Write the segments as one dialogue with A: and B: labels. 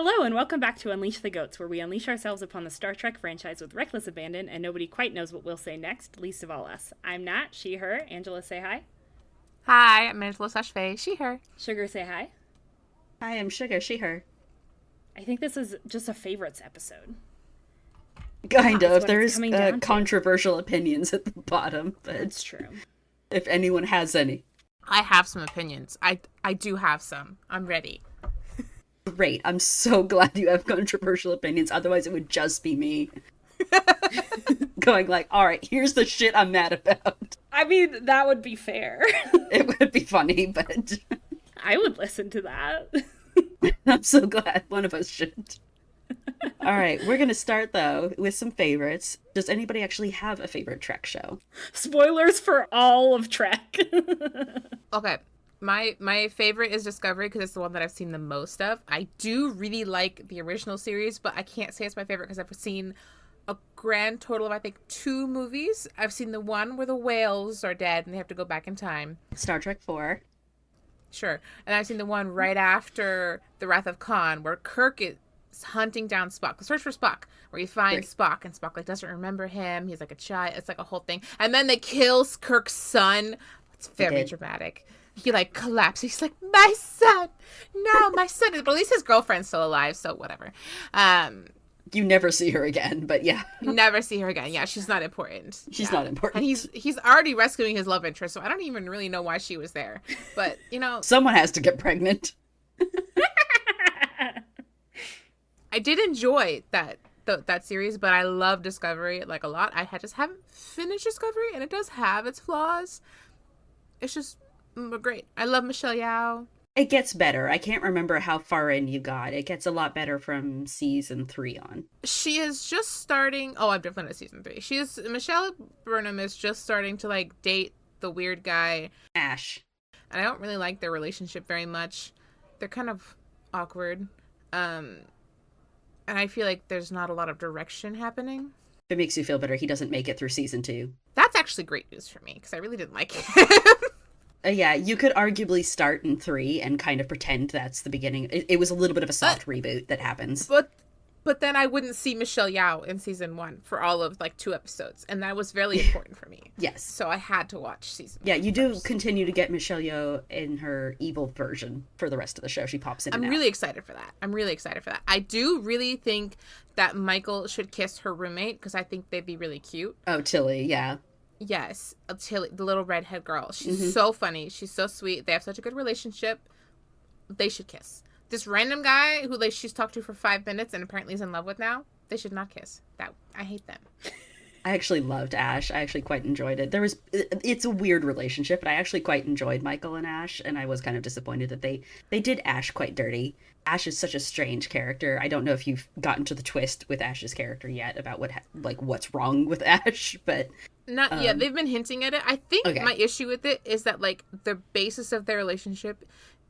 A: Hello, and welcome back to Unleash the Goats, where we unleash ourselves upon the Star Trek franchise with reckless abandon, and nobody quite knows what we'll say next, least of all us. I'm Nat, she, her. Angela, say hi.
B: Hi, I'm Angela/Faye, she, her.
A: Sugar, say hi.
C: I am Sugar, she, her.
A: I think this is just a favorites episode.
C: Kind of.
A: That's what
C: There's
A: it's coming down to.
C: controversial opinions at the bottom, but
A: That's true.
C: if anyone has any.
B: I have some opinions. I do have some. I'm ready.
C: Great. I'm so glad you have controversial opinions. Otherwise, it would just be me going like, all right, here's the shit I'm mad about.
A: I mean, that would be fair.
C: It would be funny, but
A: I would listen to that.
C: I'm so glad one of us should. All right, we're going to start, though, with some favorites. Does anybody actually have a favorite Trek show?
A: Spoilers for all of Trek.
B: Okay, my favorite is Discovery because it's the one that I've seen the most of. I do really like the original series, but I can't say it's my favorite because I've seen a grand total of, I think, 2 movies. I've seen the one where the whales are dead and they have to go back in time.
C: Star Trek 4.
B: Sure. And I've seen the one right after The Wrath of Khan where Kirk is hunting down Spock. The Search for Spock, where he finds Spock and Spock doesn't remember him. He's like a child. It's like a whole thing. And then they kill Kirk's son. It's very dramatic. He collapses. He's like, my son. No, my son. But at least his girlfriend's still alive, so whatever.
C: You never see her again, but yeah.
B: You never see her again. Yeah, she's not important.
C: She's not important.
B: And he's already rescuing his love interest, so I don't even really know why she was there. But,
C: Someone has to get pregnant.
B: I did enjoy that series, but I love Discovery a lot. I just haven't finished Discovery, and it does have its flaws. It's just great. I love Michelle Yeoh.
C: It gets better. I can't remember how far in you got. It gets a lot better from season 3 on.
B: She is just starting. Oh, I'm definitely at season 3. Michelle Burnham is just starting to date the weird guy
C: Ash.
B: And I don't really like their relationship very much. They're kind of awkward. And I feel like there's not a lot of direction happening.
C: If it makes you feel better, he doesn't make it through season 2.
B: That's actually great news for me, because I really didn't like him.
C: Yeah, you could arguably start in 3 and kind of pretend that's the beginning. It was a little bit of a soft reboot that happens.
B: But then I wouldn't see Michelle Yeoh in season 1 for all of 2 episodes. And that was very important for me.
C: Yes.
B: So I had to watch season 1.
C: Yeah, you do continue to get Michelle Yeoh in her evil version for the rest of the show. She pops in and out.
B: I'm really excited for that. I do really think that Michael should kiss her roommate because I think they'd be really cute.
C: Oh, Tilly, yeah.
B: Yes, Tilly, the little redhead girl. She's so funny. She's so sweet. They have such a good relationship. They should kiss. This random guy who she's talked to for 5 minutes and apparently is in love with now, they should not kiss. I hate them.
C: I actually loved Ash. I actually quite enjoyed it. It's a weird relationship, but I actually quite enjoyed Michael and Ash, and I was kind of disappointed that they did Ash quite dirty. Ash is such a strange character. I don't know if you've gotten to the twist with Ash's character yet about what's wrong with Ash, but
B: not yet. They've been hinting at it. I think my issue with it is that the basis of their relationship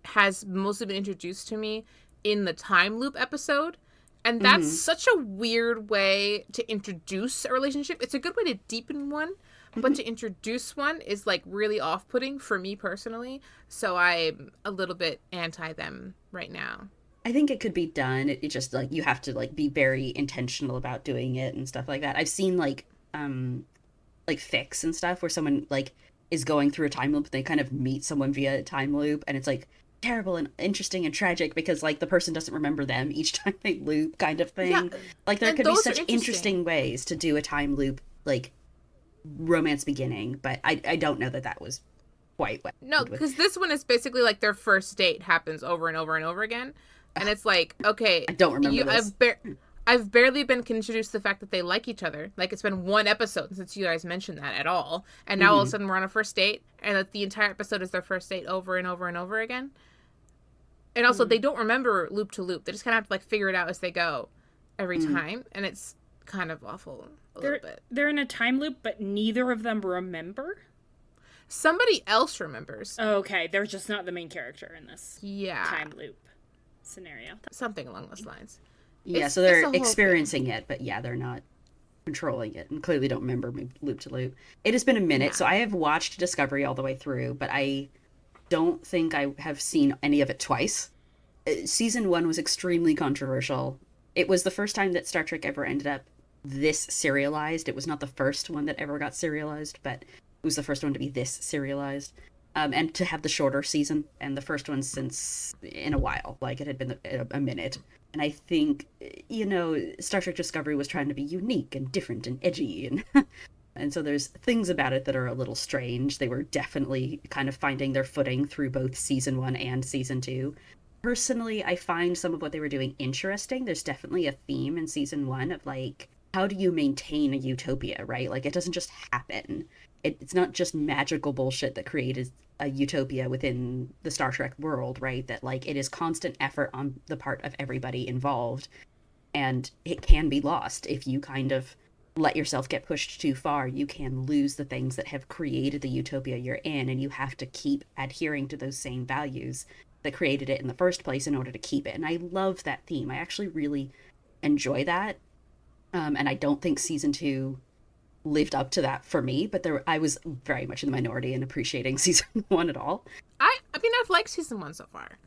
B: has mostly been introduced to me in the time loop episode. And that's such a weird way to introduce a relationship. It's a good way to deepen one, but to introduce one is really off-putting for me personally. So I'm a little bit anti them right now.
C: I think it could be done. It just you have to be very intentional about doing it and stuff like that. I've seen fics and stuff where someone is going through a time loop and they kind of meet someone via a time loop, and it's terrible and interesting and tragic because the person doesn't remember them each time they loop, kind of thing. Yeah. There could be such interesting ways to do a time loop romance beginning, but I don't know that was quite what.
B: No, because this one is basically their first date happens over and over and over again, and it's okay,
C: I don't remember this.
B: I've barely been introduced to the fact that they like each other. It's been 1 episode since you guys mentioned that at all, and now all of a sudden we're on a first date, and that the entire episode is their first date over and over and over again. And also, they don't remember loop to loop. They just kind of have to figure it out as they go every time. And it's kind of awful a little bit.
A: They're in a time loop, but neither of them remember?
B: Somebody else remembers.
A: Oh, okay. They're just not the main character in this time loop scenario.
B: Something along those lines.
C: Yeah, so they're experiencing it, but they're not controlling it and clearly don't remember loop to loop. It has been a minute, so I have watched Discovery all the way through, but I don't think I have seen any of it twice. season 1 was extremely controversial. It was the first time that Star Trek ever ended up this serialized. It was not the first one that ever got serialized, but it was the first one to be this serialized. And to have the shorter season, and the first one since in a while. Like, it had been a minute. And I think, Star Trek Discovery was trying to be unique and different and edgy, and so there's things about it that are a little strange. They were definitely kind of finding their footing through both season 1 and season 2. Personally, I find some of what they were doing interesting. There's definitely a theme in season 1 of, like, how do you maintain a utopia, right? Like, it doesn't just happen. It's not just magical bullshit that created a utopia within the Star Trek world, right? That, like, it is constant effort on the part of everybody involved, and it can be lost if you kind of let yourself get pushed too far. You can lose the things that have created the utopia you're in, and you have to keep adhering to those same values that created it in the first place in order to keep it. And I love that theme. I actually really enjoy that. And I don't think season 2 lived up to that for me, but I was very much in the minority in appreciating season 1 at all.
B: I mean, I've liked season 1 so far.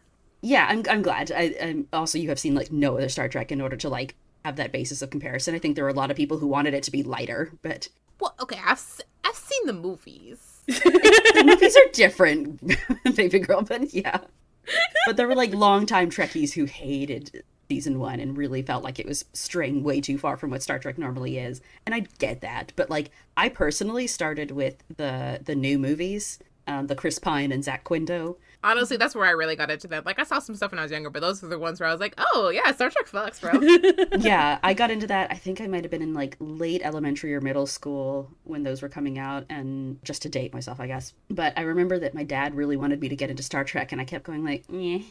C: Yeah, I'm glad. I'm also, you have seen, like, no other Star Trek in order to, like, have that basis of comparison. I think there were a lot of people who wanted it to be lighter, but...
B: Well, okay, I've seen the movies.
C: The movies are different, baby girl, but yeah. But there were, like, longtime Trekkies who hated season 1 and really felt like it was straying way too far from what Star Trek normally is. And I get that, but, like, I personally started with the new movies, the Chris Pine and Zach Quinto.
B: Honestly, that's where I really got into that. Like, I saw some stuff when I was younger, but those were the ones where I was like, oh, yeah, Star Trek fucks, bro.
C: Yeah, I got into that. I think I might have been in, like, late elementary or middle school when those were coming out, and just to date myself, I guess. But I remember that my dad really wanted me to get into Star Trek, and I kept going, like, eh.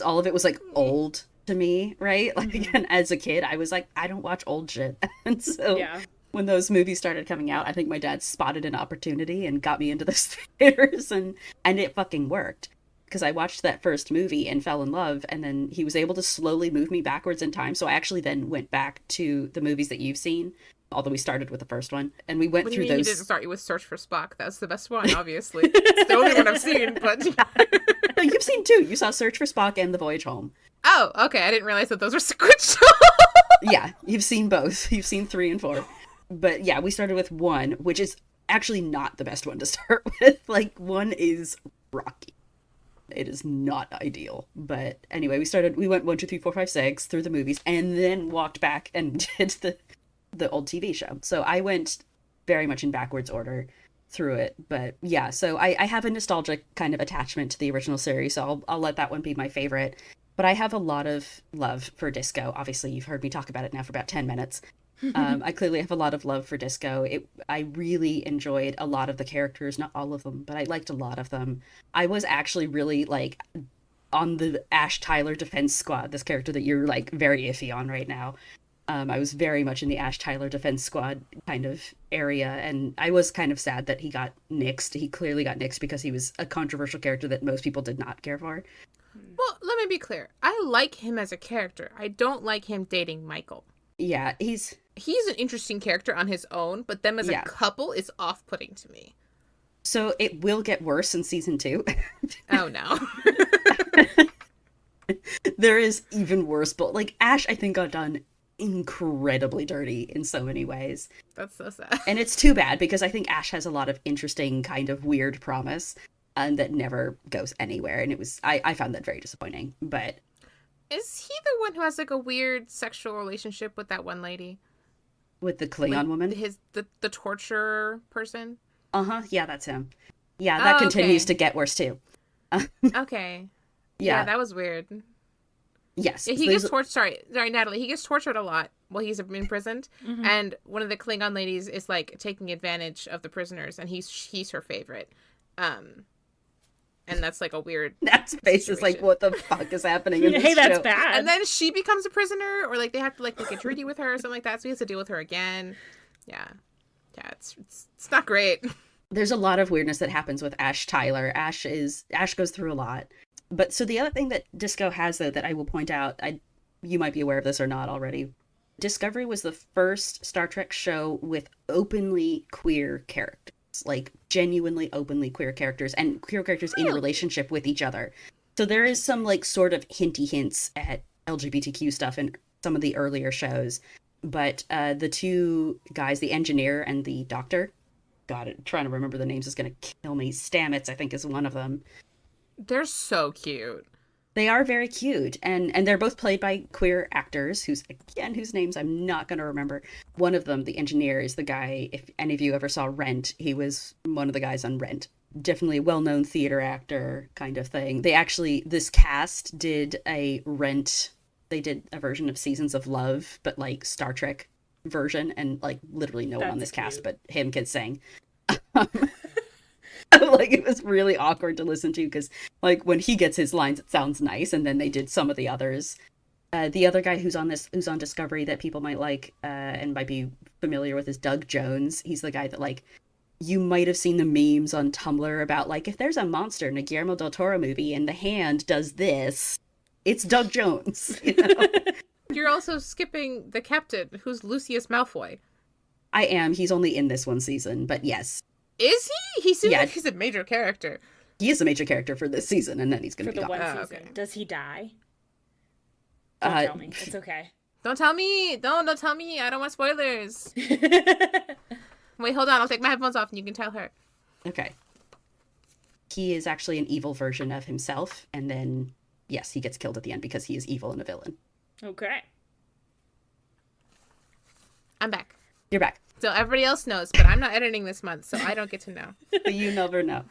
C: All of it was, like, old to me, right? Like, and as a kid, I was like, I don't watch old shit. And so... Yeah. When those movies started coming out, I think my dad spotted an opportunity and got me into those theaters, and it fucking worked. Because I watched that first movie and fell in love, and then he was able to slowly move me backwards in time. So I actually then went back to the movies that you've seen, although we started with the first one, and we went through those.
B: You didn't start you with Search for Spock. That's the best one, obviously. It's the only one I've seen, but...
C: No, you've seen 2. You saw Search for Spock and The Voyage Home.
B: Oh, okay. I didn't realize that those were sequential.
C: Yeah, you've seen both. You've seen 3 and 4. But yeah, we started with 1, which is actually not the best one to start with. Like, 1 is rocky. It is not ideal. But anyway, we went 1, 2, 3, 4, 5, 6 through the movies, and then walked back and did the old TV show. So I went very much in backwards order through it. But yeah, so I have a nostalgic kind of attachment to the original series, so I'll let that one be my favorite. But I have a lot of love for Disco. Obviously, you've heard me talk about it now for about 10 minutes. I clearly have a lot of love for Disco. I really enjoyed a lot of the characters, not all of them, but I liked a lot of them. I was actually really, like, on the Ash Tyler defense squad, this character that you're, like, very iffy on right now. I was very much in the Ash Tyler defense squad kind of area, and I was kind of sad that he got nixed. He clearly got nixed because he was a controversial character that most people did not care for.
B: Well, let me be clear. I like him as a character. I don't like him dating Michael.
C: Yeah, he's
B: an interesting character on his own, but them as a couple is off-putting to me.
C: So it will get worse in season 2.
B: Oh, no.
C: There is even worse, but, like, Ash, I think, got done incredibly dirty in so many ways.
B: That's so sad.
C: And it's too bad, because I think Ash has a lot of interesting kind of weird promise, and that never goes anywhere, and I found that very disappointing, but...
B: Is he the one who has, like, a weird sexual relationship with that one lady?
C: With the Klingon woman?
B: The torture person?
C: Uh-huh, yeah, that's him. Yeah, that continues to get worse, too.
B: Okay. Yeah, that was weird.
C: Yes.
B: Yeah, he gets tortured. Sorry, Natalie. He gets tortured a lot while he's imprisoned, and one of the Klingon ladies is, like, taking advantage of the prisoners, and he's her favorite. And that's, like, a weird
C: That space is like, what the fuck is happening in this
A: Hey, that's
C: show?
A: bad.
B: And then she becomes a prisoner, or, like, they have to, like, make a treaty with her or something like that, so he has to deal with her again. Yeah, it's not great.
C: There's a lot of weirdness that happens with Ash Tyler. Ash goes through a lot. But so the other thing that Disco has, though, that I will point out, you might be aware of this or not already. Discovery was the first Star Trek show with openly queer characters. Like, genuinely openly queer characters, and queer characters in relationship with each other. So there is some like sort of hints at LGBTQ stuff in some of the earlier shows, but the two guys, the engineer and the doctor, God, trying to remember the names is going to kill me. Stamets, I think, is one of them.
B: They're so cute.
C: They are very cute, and they're both played by queer actors whose names I'm not going to remember. One of them, the engineer, is the guy, if any of you ever saw Rent, he was one of the guys on Rent. Definitely a well-known theater actor kind of thing. This cast did a Rent, they did a version of Seasons of Love, but like Star Trek version, and like literally no one on this cast but him can sing. Like, it was really awkward to listen to because like when he gets his lines it sounds nice, and then they did some of the others. The other guy who's on Discovery that people might like and might be familiar with is Doug Jones. He's the guy that like you might have seen the memes on Tumblr about like, if there's a monster in a Guillermo del Toro movie and the hand does this, it's Doug Jones. You know?
B: You're also skipping the captain, who's Lucius Malfoy.
C: I am. He's only in this one season, but yes.
B: Is he? He seems like he's a major character.
C: He is a major character for this season, and then he's going to be
A: gone.
C: For the
A: one season.
B: Okay.
A: Does he die? Don't tell me. It's okay.
B: Don't tell me. Don't tell me. I don't want spoilers. Wait, hold on. I'll take my headphones off and you can tell her.
C: Okay. He is actually an evil version of himself, and then, yes, he gets killed at the end because he is evil and a villain.
A: Okay.
B: I'm back.
C: You're back.
B: So everybody else knows, but I'm not editing this month, so I don't get to know.
C: You never know.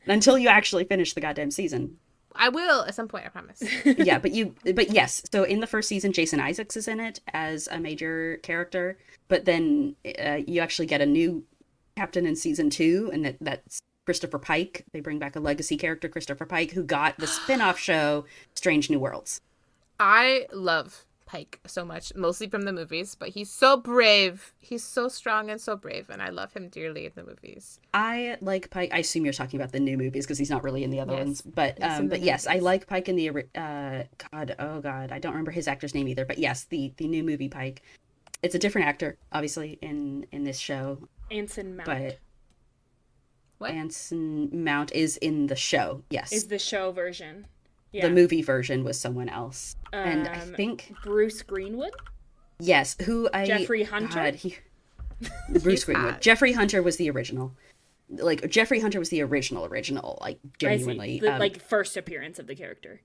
C: Until you actually finish the goddamn season.
B: I will at some point, I promise.
C: Yeah, but yes. So in the first season, Jason Isaacs is in it as a major character, but then you actually get a new captain in season 2, and that's Christopher Pike. They bring back a legacy character, Christopher Pike, who got the spin-off show Strange New Worlds.
B: I love Pike so much, mostly from the movies, but he's so brave. He's so strong and so brave, and I love him dearly in the movies.
C: I like Pike. I assume you're talking about the new movies because he's not really in the other ones. But yes,
B: movies.
C: I like Pike in the God, I don't remember his actor's name either. But yes, the new movie Pike. It's a different actor, obviously, in this show.
A: Anson Mount.
C: But
B: what?
C: Anson Mount is in the show. Yes,
A: is the show version. Yeah.
C: The movie version was someone else, and I think
A: Bruce Greenwood.
C: Yes,
A: Jeffrey Hunter.
C: Bruce Greenwood. Jeffrey Hunter was the original. Like Jeffrey Hunter was the original. Like genuinely,
A: the first appearance of the character.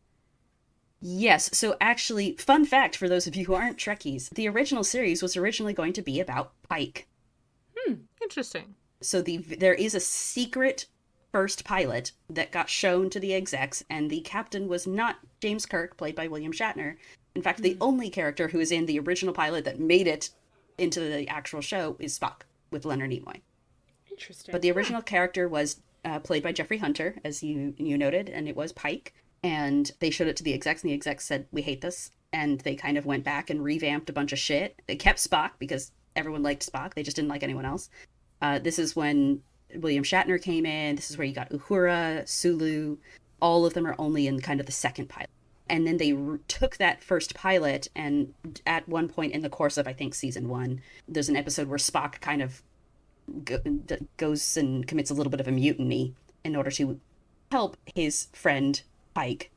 C: Yes. So actually, fun fact for those of you who aren't Trekkies, the original series was originally going to be about Pike.
B: Interesting.
C: So there is a secret first pilot that got shown to the execs, and the captain was not James Kirk, played by William Shatner. In fact, the only character who is in the original pilot that made it into the actual show is Spock with Leonard Nimoy.
A: Interesting.
C: But the original character was played by Jeffrey Hunter, as you noted, and it was Pike. And they showed it to the execs, and the execs said, "We hate this." And they kind of went back and revamped a bunch of shit. They kept Spock because everyone liked Spock. They just didn't like anyone else. This is when William Shatner came in. This is where you got Uhura, Sulu. All of them are only in kind of the second pilot. And then they took that first pilot, and at one point in the course of, I think, season 1, there's an episode where Spock kind of goes and commits a little bit of a mutiny in order to help his friend Pike,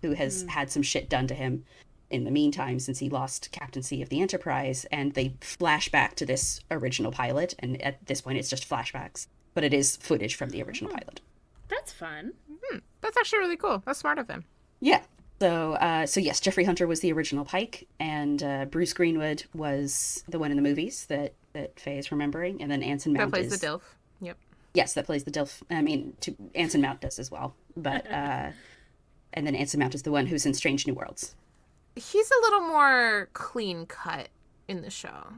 C: who has had some shit done to him in the meantime since he lost captaincy of the Enterprise. And they flash back to this original pilot, and at this point it's just flashbacks, but it is footage from the original pilot.
A: That's fun.
B: That's actually really cool. That's smart of him.
C: Yeah. So yes, Jeffrey Hunter was the original Pike, and Bruce Greenwood was the one in the movies that Faye is remembering, and then Anson Mount
B: that plays the Dilf. Yep.
C: Yes, that plays the Dilf. I mean, Anson Mount does as well, but and then Anson Mount is the one who's in Strange New Worlds.
B: He's a little more clean cut in the show.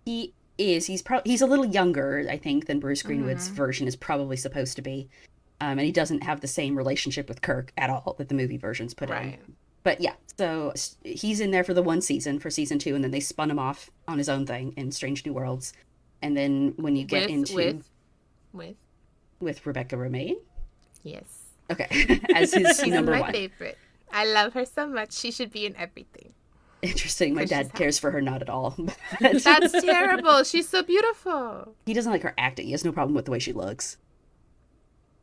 C: He is. He's a little younger, I think, than Bruce Greenwood's version is probably supposed to be. And he doesn't have the same relationship with Kirk at all that the movie versions put in. But yeah, so he's in there for the one season, for season 2, and then they spun him off on his own thing in Strange New Worlds. And then when you get with Rebecca Romijn?
B: Yes.
C: Okay, as his
B: She's
C: number
B: my
C: one.
B: favorite. I love her so much. She should be in everything.
C: Interesting. My dad cares for her not at all.
B: That's terrible. She's so beautiful.
C: He doesn't like her acting. He has no problem with the way she looks.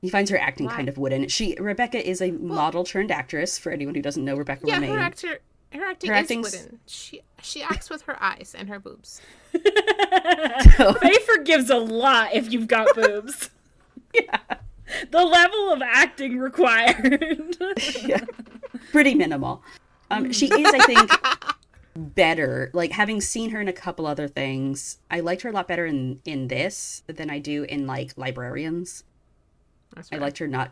C: He finds her acting kind of wooden. Rebecca is a model turned actress, for anyone who doesn't know Rebecca Romaine.
B: Her acting is wooden. She acts with her eyes and her boobs.
A: Faye forgives a lot if you've got boobs.
C: Yeah.
A: The level of acting required.
C: Yeah. Pretty minimal. She is, I think, better. Like, having seen her in a couple other things, I liked her a lot better in this than I do in, like, Librarians. That's right. I liked her not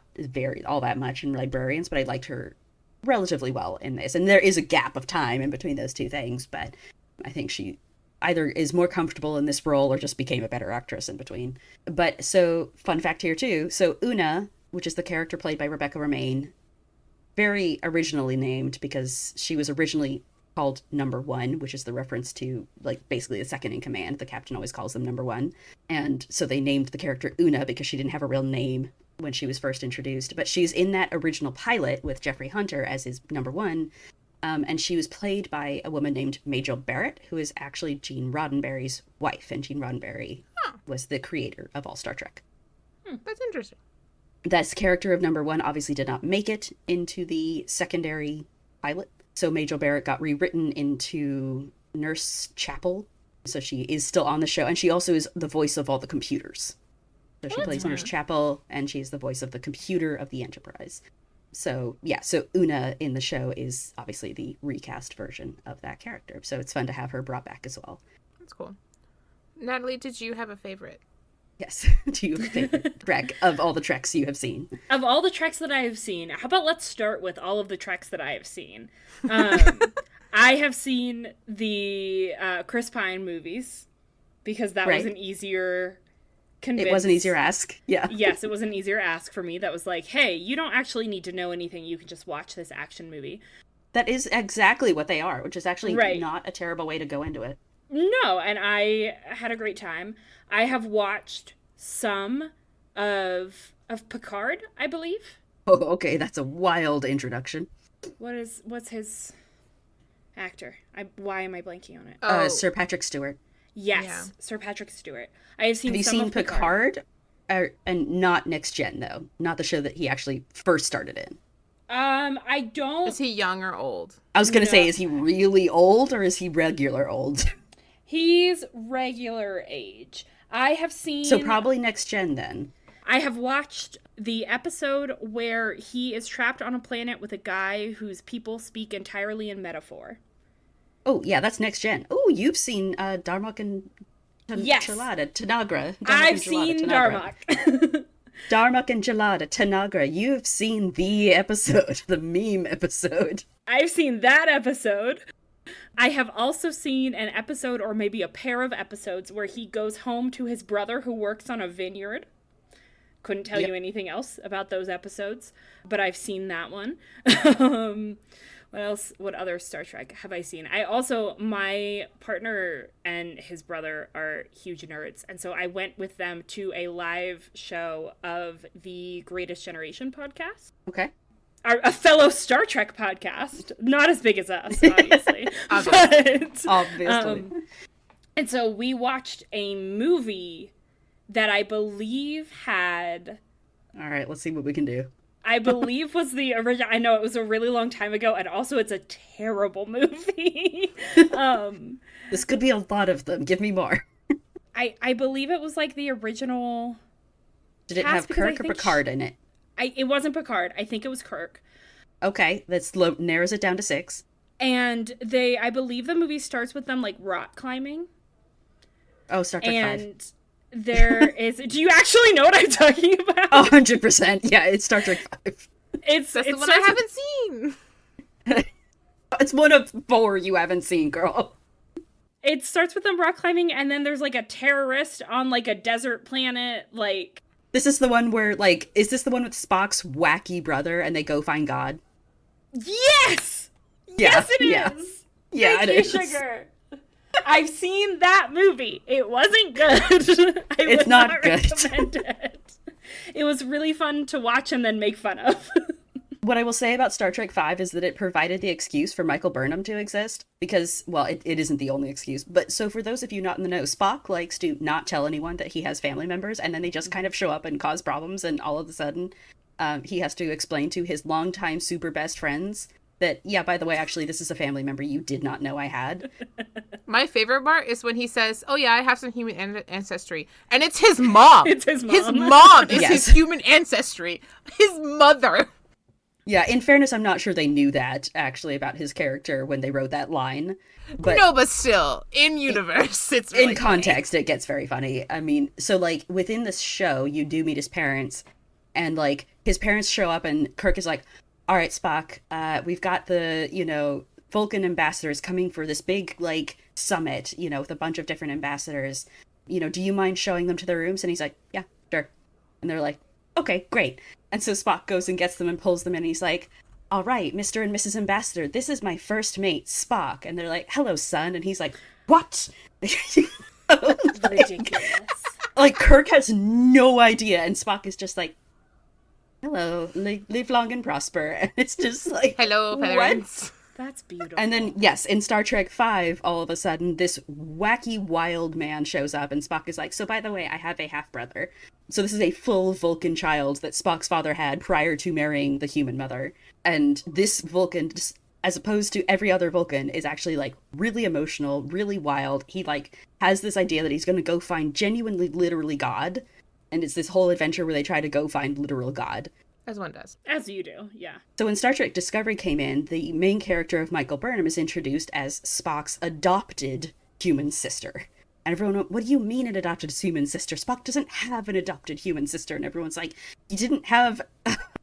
C: all that much in Librarians, but I liked her relatively well in this. And there is a gap of time in between those two things, but I think she either is more comfortable in this role or just became a better actress in between. But so, fun fact here too. So Una, which is the character played by Rebecca Romaine, very originally named because she was originally called Number One, which is the reference to, like, basically the second in command. The captain always calls them Number One. And so they named the character Una because she didn't have a real name when she was first introduced. But she's in that original pilot with Jeffrey Hunter as his Number One. And she was played by a woman named Majel Barrett, who is actually Gene Roddenberry's wife. And Gene Roddenberry was the creator of all Star Trek.
B: That's interesting.
C: This character of Number One obviously did not make it into the secondary pilot. So Majel Barrett got rewritten into Nurse Chapel. So she is still on the show. And she also is the voice of all the computers. So she plays Nurse Chapel, and she's the voice of the computer of the Enterprise. So, yeah, so Una in the show is obviously the recast version of that character. So it's fun to have her brought back as well.
B: That's cool. Natalie, did you have a favorite?
C: Yes. Do you have a favorite Trek of all the Treks you have seen?
A: Of all the Treks that I have seen, how about let's start with all of the Treks that I have seen. I have seen the Chris Pine movies because that was an easier...
C: It was an easier ask. Yeah.
A: Yes, it was an easier ask for me. That was like, hey, you don't actually need to know anything. You can just watch this action movie.
C: That is exactly what they are, which is actually not a terrible way to go into it.
A: No, and I had a great time. I have watched some of Picard, I believe.
C: Oh, okay. That's a wild introduction.
A: What's his actor? Why am I blanking on it?
C: Sir Patrick Stewart.
A: Yes, Sir Patrick Stewart. I have seen.
C: Have you
A: some
C: seen
A: of
C: Picard? And not Next Gen though, not the show that he actually first started in.
A: I don't.
B: Is he young or old?
C: I was gonna say, is he really old or is he regular old?
A: He's regular age. I have seen.
C: So probably Next Gen then.
A: I have watched the episode where he is trapped on a planet with a guy whose people speak entirely in metaphor.
C: Oh, yeah, that's Next Gen. Oh, you've seen Darmok and Chelada, Tanagra.
A: I've seen Darmok.
C: Darmok and Chelada, Tanagra. You've seen the episode, the meme episode.
A: I've seen that episode. I have also seen an episode, or maybe a pair of episodes, where he goes home to his brother who works on a vineyard. Couldn't tell you anything else about those episodes, but I've seen that one. What else? What other Star Trek have I seen? My partner and his brother are huge nerds, and so I went with them to a live show of the Greatest Generation podcast.
C: Okay.
A: A fellow Star Trek podcast. Not as big as us, obviously.
C: Obviously.
A: And so we watched a movie that I believe had...
C: All right, let's see what we can do.
A: I believe was the original. I know it was a really long time ago, and also it's a terrible movie.
C: This could be a lot of them. Give me more.
A: I believe it was like the original.
C: Did it have Kirk or Picard in it?
A: It wasn't Picard. I think it was Kirk.
C: Okay, that narrows it down to 6.
A: And I believe the movie starts with them like rock climbing.
C: Oh, Star Trek 5.
A: And there is... Do you actually know what I'm talking about?
C: 100%. Yeah, it's Star Trek 5.
B: That's the one I haven't seen.
C: It's one of 4 you haven't seen, girl.
A: It starts with them rock climbing, and then there's like a terrorist on like a desert planet, like...
C: This is the one where, like, is this the one with Spock's wacky brother and they go find God?
A: Yes!
C: Yeah,
A: yes, it is!
C: Yeah,
A: Thank
C: it
A: you,
C: is.
A: Sugar. I've seen that movie. It wasn't good.
C: It's not good.
A: Recommend it. It was really fun to watch and then make fun of.
C: What I will say about Star Trek V is that it provided the excuse for Michael Burnham to exist because, well, it isn't the only excuse. But so for those of you not in the know, Spock likes to not tell anyone that he has family members, and then they just kind of show up and cause problems, and all of a sudden he has to explain to his longtime super best friends that, yeah, by the way, actually, this is a family member you did not know I had.
B: My favorite part is when he says, oh, yeah, I have some human ancestry. And it's his mom.
A: It's his mom.
B: His mom is his human ancestry. His mother.
C: Yeah, in fairness, I'm not sure they knew that, actually, about his character when they wrote that line. But
B: no, but still, in universe, it's really
C: in context, it gets very funny. I mean, so, like, within this show, you do meet his parents, and, like, his parents show up, and Kirk is like, all right, Spock, we've got the, Vulcan ambassadors coming for this big, like, summit, with a bunch of different ambassadors. Do you mind showing them to their rooms? And he's like, yeah, sure. And they're like, okay, great. And so Spock goes and gets them and pulls them in. And he's like, all right, Mr. and Mrs. Ambassador, this is my first mate, Spock. And they're like, hello, son. And he's like, what?
A: Ridiculous.
C: Like, Kirk has no idea. And Spock is just like, hello, live long and prosper. And it's just like,
B: hello, parents.
C: What?
A: That's beautiful.
C: And then, yes, in Star Trek V, all of a sudden, this wacky, wild man shows up, and Spock is like, so by the way, I have a half-brother. So this is a full Vulcan child that Spock's father had prior to marrying the human mother. And this Vulcan, just, as opposed to every other Vulcan, is actually, like, really emotional, really wild. He, like, has this idea that he's going to go find genuinely, literally God. And it's this whole adventure where they try to go find literal God.
B: As one does.
A: As you do, yeah.
C: So when Star Trek Discovery came in, the main character of Michael Burnham is introduced as Spock's adopted human sister. And everyone went, what do you mean an adopted human sister? Spock doesn't have an adopted human sister. And everyone's like, you didn't have,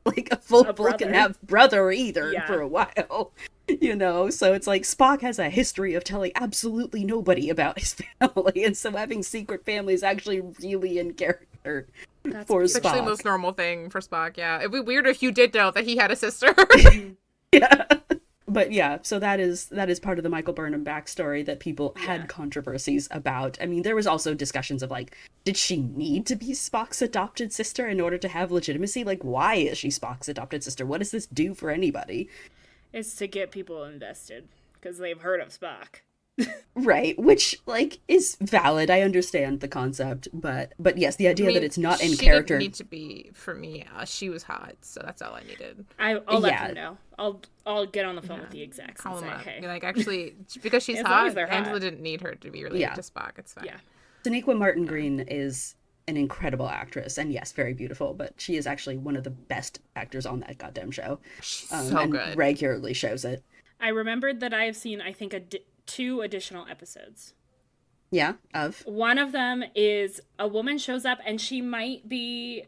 C: like, a full Vulcan have brother either for a while. So it's like Spock has a history of telling absolutely nobody about his family. And so having secret family is actually really in character.
B: That's actually the most normal thing for Spock, yeah. It'd be weird if you did know that he had a sister.
C: Yeah. But yeah, so that is part of the Michael Burnham backstory that people had controversies about. I mean, there was also discussions of, like, did she need to be Spock's adopted sister in order to have legitimacy? Like, why is she Spock's adopted sister? What does this do for anybody?
A: It's to get people invested, because they've heard of Spock.
C: Right, which, like, is valid. I understand the concept, but yes, the idea that it's not in character.
B: She didn't need to be, for me. She was hot, so that's all I needed.
A: I'll let them know. I'll get on the phone with the execs and say, hey.
B: Like, actually, because she's hot, Angela didn't need her to be related to Spock. It's fine. Yeah.
C: Sonequa Martin Green is an incredible actress, and yes, very beautiful, but she is actually one of the best actors on that goddamn show.
B: She's so good.
C: Regularly shows it.
A: I remembered that I have seen, I think, 2 additional episodes.
C: Yeah, of?
A: One of them is a woman shows up, and she might be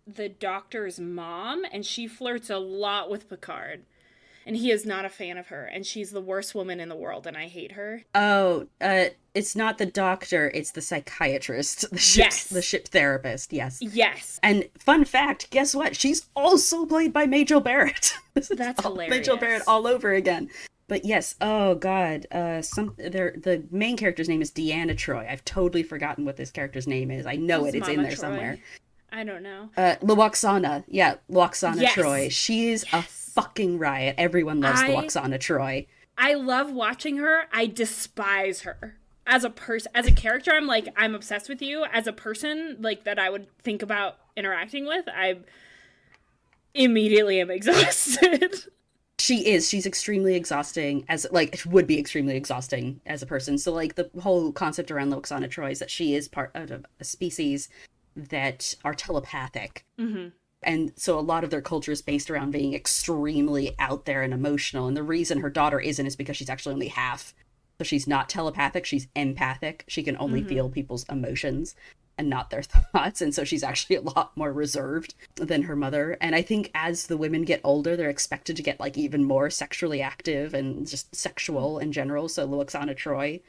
A: the Doctor's mom, and she flirts a lot with Picard. And he is not a fan of her, and she's the worst woman in the world, and I hate her.
C: Oh, it's not the Doctor, it's the psychiatrist. The ship therapist, yes.
A: Yes.
C: And fun fact, guess what? She's also played by Majel Barrett.
A: That's hilarious.
C: Majel Barrett all over again. But yes, oh god, the main character's name is Deanna Troi. I've totally forgotten what this character's name is. I know it's in there somewhere.
A: I don't know.
C: Lwaxana. Yeah, Lwaxana Troi. She is a fucking riot. Everyone loves Lwaxana Troi.
A: I love watching her. I despise her. As a person, as a character, I'm obsessed with you. As a person, like, that I would think about interacting with, I immediately am exhausted.
C: She's extremely exhausting would be extremely exhausting as a person. So, like, the whole concept around Lwaxana Troi is that she is part of a species that are telepathic. Mm-hmm. And so a lot of their culture is based around being extremely out there and emotional. And the reason her daughter isn't is because she's actually only half. So she's not telepathic, she's empathic. She can only feel people's emotions and not their thoughts. And so she's actually a lot more reserved than her mother. And I think as the women get older, they're expected to get, like, even more sexually active and just sexual in general. So Lwaxana Troi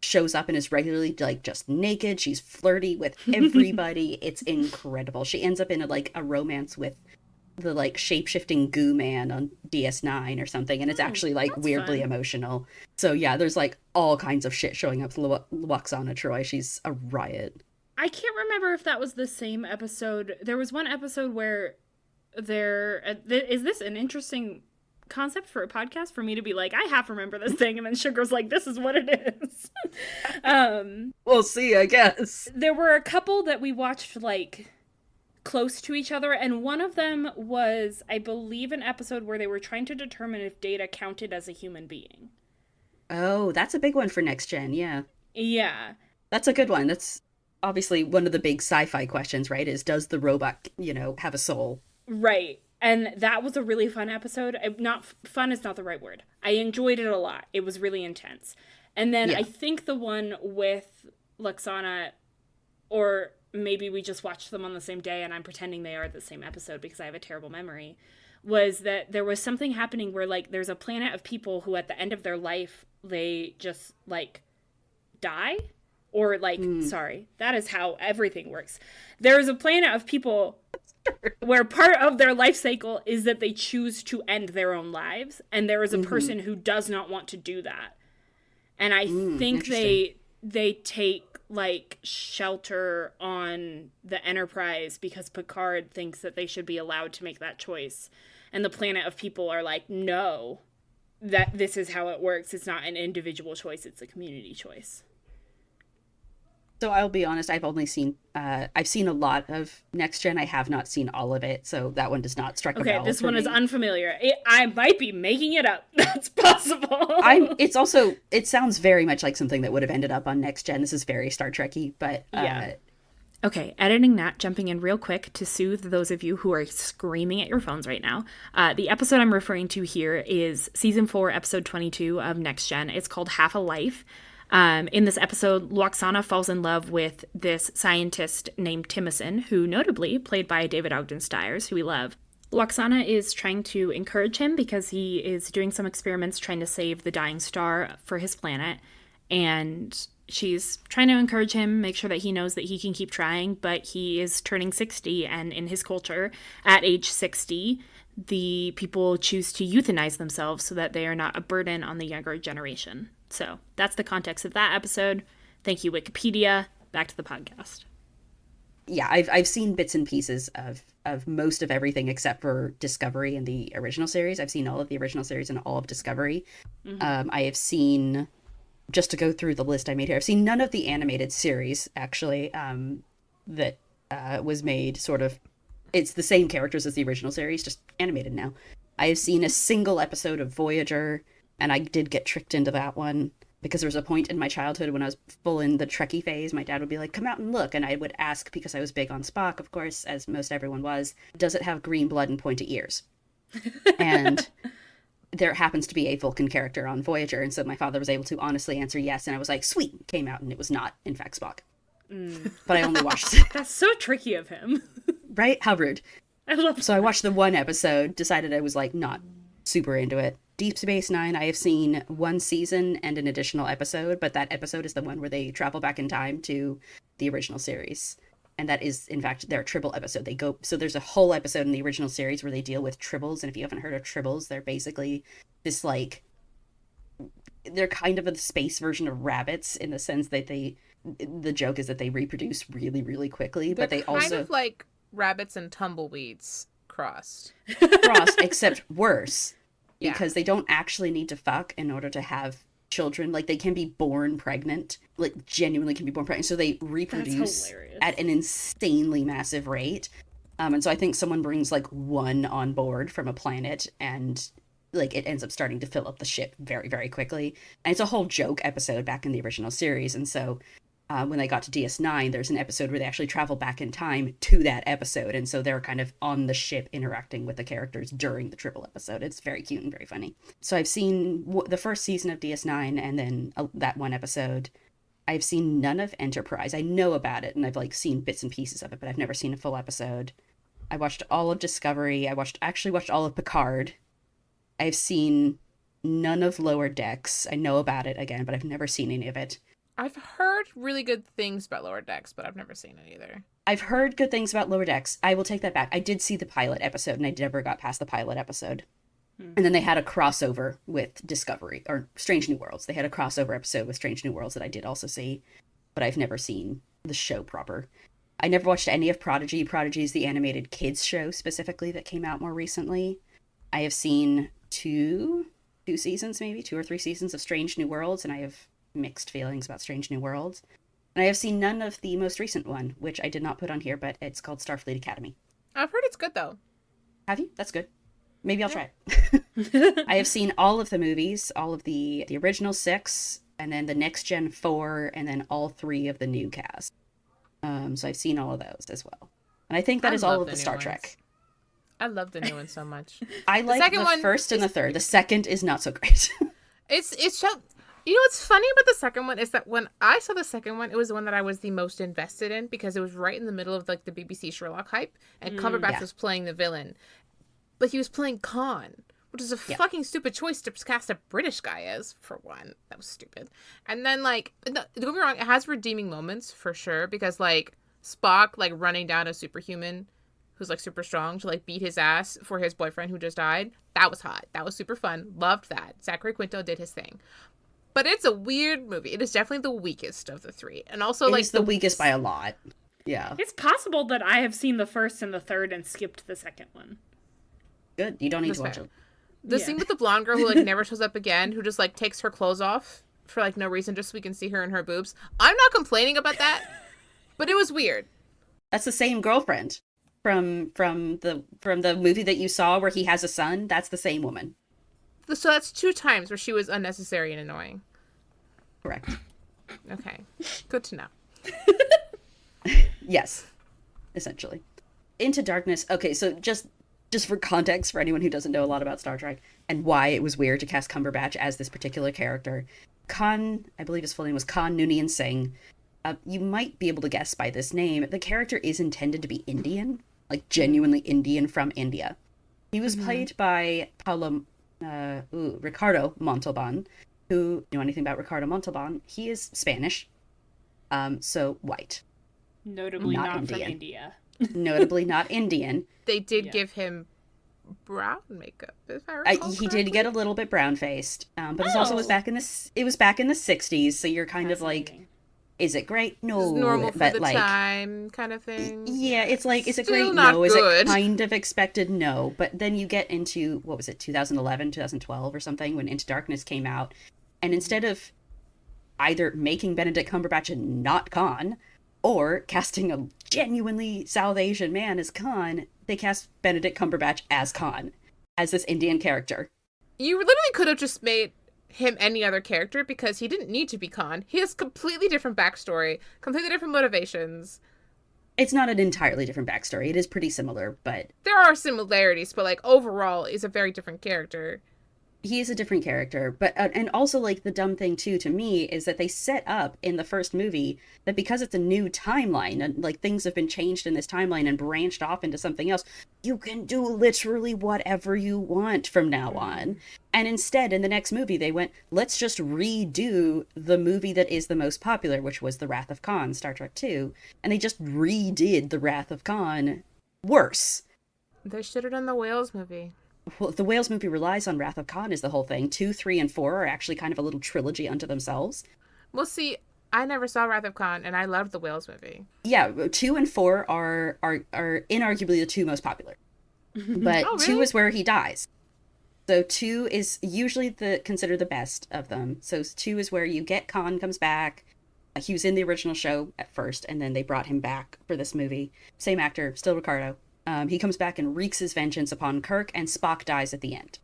C: shows up and is regularly, like, just naked. She's flirty with everybody. It's incredible. She ends up in a romance with the, like, shape-shifting goo man on DS9 or something, and it's actually, like, weirdly emotional. So yeah, there's, like, all kinds of shit showing up with Lwaxana Troi. She's a riot.
A: I can't remember if that was the same episode. There was one episode where is this an interesting concept for a podcast for me to be like, I half remember this thing, and then Sugar's like, this is what it is.
C: We'll see, I guess.
A: There were a couple that we watched like close to each other, and one of them was, I believe, an episode where they were trying to determine if Data counted as a human being.
C: Oh, that's a big one for Next Gen, yeah.
A: Yeah.
C: That's a good one. That's obviously one of the big sci-fi questions, right? Is does the robot, have a soul?
A: Right. And that was a really fun episode. Not fun is not the right word. I enjoyed it a lot. It was really intense. And then I think the one with Luxana, or maybe we just watched them on the same day and I'm pretending they are the same episode because I have a terrible memory, was that there was something happening where, like, there's a planet of people who at the end of their life, they just, like, die? Or, like, sorry, that is how everything works. There is a planet of people where part of their life cycle is that they choose to end their own lives, and there is a person who does not want to do that. And I think they take, like, shelter on the Enterprise because Picard thinks that they should be allowed to make that choice. And the planet of people are like, no, that this is how it works. It's not an individual choice, it's a community choice.
C: So I'll be honest, I've seen a lot of Next Gen. I have not seen all of it, so that one does not strike a bell.
A: Okay, this one
C: me.
A: Is unfamiliar. I might be making it up. That's possible.
C: It sounds very much like something that would have ended up on Next Gen. This is very Star Trek-y, but
A: yeah. Okay, editing that, jumping in real quick to soothe those of you who are screaming at your phones right now. The episode I'm referring to here is Season 4, Episode 22 of Next Gen. It's called Half a Life. In this episode, Lwaxana falls in love with this scientist named Timothy, who notably played by David Ogden Stiers, who we love. Lwaxana is trying to encourage him because he is doing some experiments trying to save the dying star for his planet, and she's trying to encourage him, make sure that he knows that he can keep trying, but he is turning 60, and in his culture, at age 60, the people choose to euthanize themselves so that they are not a burden on the younger generation. So that's the context of that episode. Thank you, Wikipedia. Back to the podcast.
C: Yeah, I've seen bits and pieces of most of everything except for Discovery and the original series. I've seen all of the original series and all of Discovery. I have seen, just to go through the list I made here, I've seen none of the animated series, actually, that was made sort of... It's the same characters as the original series, just animated now. I have seen a single episode of Voyager, and I did get tricked into that one because there was a point in my childhood when I was full in the Trekkie phase. My dad would be like, come out and look. And I would ask, because I was big on Spock, of course, as most everyone was, does it have green blood and pointy ears? And there happens to be a Vulcan character on Voyager. And so my father was able to honestly answer yes. And I was like, sweet, came out. And it was not, in fact, Spock. But I only watched it.
A: That's so tricky of him.
C: Right? How rude.
A: I love
C: So I watched the one episode, decided I was like not super into it. Deep Space Nine, I have seen one season and an additional episode, but that episode is the one where they travel back in time to the original series. And that is, in fact, their Tribble episode. So there's a whole episode in the original series where they deal with Tribbles, and if you haven't heard of Tribbles, they're basically this, like, they're kind of a space version of rabbits in the sense that the joke is that they reproduce really, really quickly, but they also...
B: kind of like rabbits and tumbleweeds crossed,
C: except worse. Because they don't actually need to fuck in order to have children. Like, they can be born pregnant. Like, genuinely can be born pregnant. So they reproduce at an insanely massive rate. And so I think someone brings, like, one on board from a planet, and, like, it ends up starting to fill up the ship very, very quickly. And it's a whole joke episode back in the original series. And so when they got to DS9, there's an episode where they actually travel back in time to that episode. And so they're kind of on the ship interacting with the characters during the Tribble episode. It's very cute and very funny. So I've seen the first season of DS9 and then that one episode. I've seen none of Enterprise. I know about it and I've like seen bits and pieces of it, but I've never seen a full episode. I watched all of Discovery. I actually watched all of Picard. I've seen none of Lower Decks. I know about it again, but I've never seen any of it.
B: I've heard really good things about Lower Decks, but I've never seen it either.
C: I've heard good things about Lower Decks. I will take that back. I did see the pilot episode, and I never got past the pilot episode. And then they had a crossover with Discovery, or Strange New Worlds. They had a crossover episode with Strange New Worlds that I did also see, but I've never seen the show proper. I never watched any of Prodigy. Prodigy is the animated kids show specifically that came out more recently. I have seen two seasons, maybe 2 or 3 seasons of Strange New Worlds, and I have mixed feelings about Strange New Worlds. And I have seen none of the most recent one, which I did not put on here, but it's called Starfleet Academy.
B: I've heard it's good, though.
C: Have you? That's good. Maybe I'll try it. I have seen all of the movies, all of the original 6, and then the Next Gen 4, and then all 3 of the new cast. So I've seen all of those as well. And I think that is all of the Star Trek.
B: I love the new one so much.
C: I like the first and the third. The second is not so great.
B: It's you know what's funny about the second one is that when I saw the second one, it was the one that I was the most invested in because it was right in the middle of like the BBC Sherlock hype, and Cumberbatch was playing the villain, but he was playing Khan, which is a fucking stupid choice to cast a British guy as, for one. That was stupid. And then like, don't get me wrong, it has redeeming moments for sure because like Spock like running down a superhuman who's like super strong to like beat his ass for his boyfriend who just died. That was hot. That was super fun. Loved that. Zachary Quinto did his thing. But it's a weird movie. It is definitely the weakest of the 3. And also
C: it's the weakest by a lot. Yeah.
A: It's possible that I have seen the first and the third and skipped the second one.
C: Good. You don't need to watch it.
B: The scene with the blonde girl who like never shows up again, who just like takes her clothes off for like no reason just so we can see her and her boobs. I'm not complaining about that, but it was weird.
C: That's the same girlfriend from the movie that you saw where he has a son. That's the same woman.
B: So that's 2 times where she was unnecessary and annoying.
C: Correct.
B: Okay. Good to know.
C: Yes. Essentially. Into Darkness. Okay, so just for context for anyone who doesn't know a lot about Star Trek and why it was weird to cast Cumberbatch as this particular character. Khan, I believe his full name was Khan Noonien Singh. You might be able to guess by this name, the character is intended to be Indian, like genuinely Indian from India. He was played by Ricardo Montalban, who know anything about Ricardo Montalban? He is Spanish, so white.
A: Notably not Indian. From India.
C: Notably not Indian.
B: They did give him brown makeup, if I recall
C: he did get a little bit brown faced, but it also was back in the 60s, so you're kind of like, is it great? No,
B: it's normal for
C: but
B: the
C: like
B: time kind of thing.
C: Yeah, it's like, is it
B: Still
C: great?
B: Not
C: no.
B: good.
C: Is it kind of expected? No. But then you get into, what was it, 2011, 2012 or something, when Into Darkness came out, and instead of either making Benedict Cumberbatch not Khan, or casting a genuinely South Asian man as Khan, they cast Benedict Cumberbatch as Khan, as this Indian character.
B: You literally could have just made him any other character because he didn't need to be Khan. He has completely different backstory, completely different motivations.
C: It's not an entirely different backstory. It is pretty similar, but
B: there are similarities, but like overall he's a very different character.
C: He is a different character, but and also like the dumb thing too to me is that they set up in the first movie that because it's a new timeline and like things have been changed in this timeline and branched off into something else, you can do literally whatever you want from now on. And instead, in the next movie, they went, let's just redo the movie that is the most popular, which was The Wrath of Khan, Star Trek II, and they just redid The Wrath of Khan worse.
B: They should have done the Whales movie.
C: Well, the Whales movie relies on Wrath of Khan is the whole thing. 2, 3, and 4 are actually kind of a little trilogy unto themselves.
B: Well, see, I never saw Wrath of Khan, and I loved the Whales movie.
C: Yeah, 2 and 4 are inarguably the 2 most popular. But
B: oh, really?
C: 2 is where he dies. So 2 is usually considered the best of them. So 2 is where you get Khan comes back. He was in the original show at first, and then they brought him back for this movie. Same actor, still Ricardo. He comes back and wreaks his vengeance upon Kirk, and Spock dies at the end.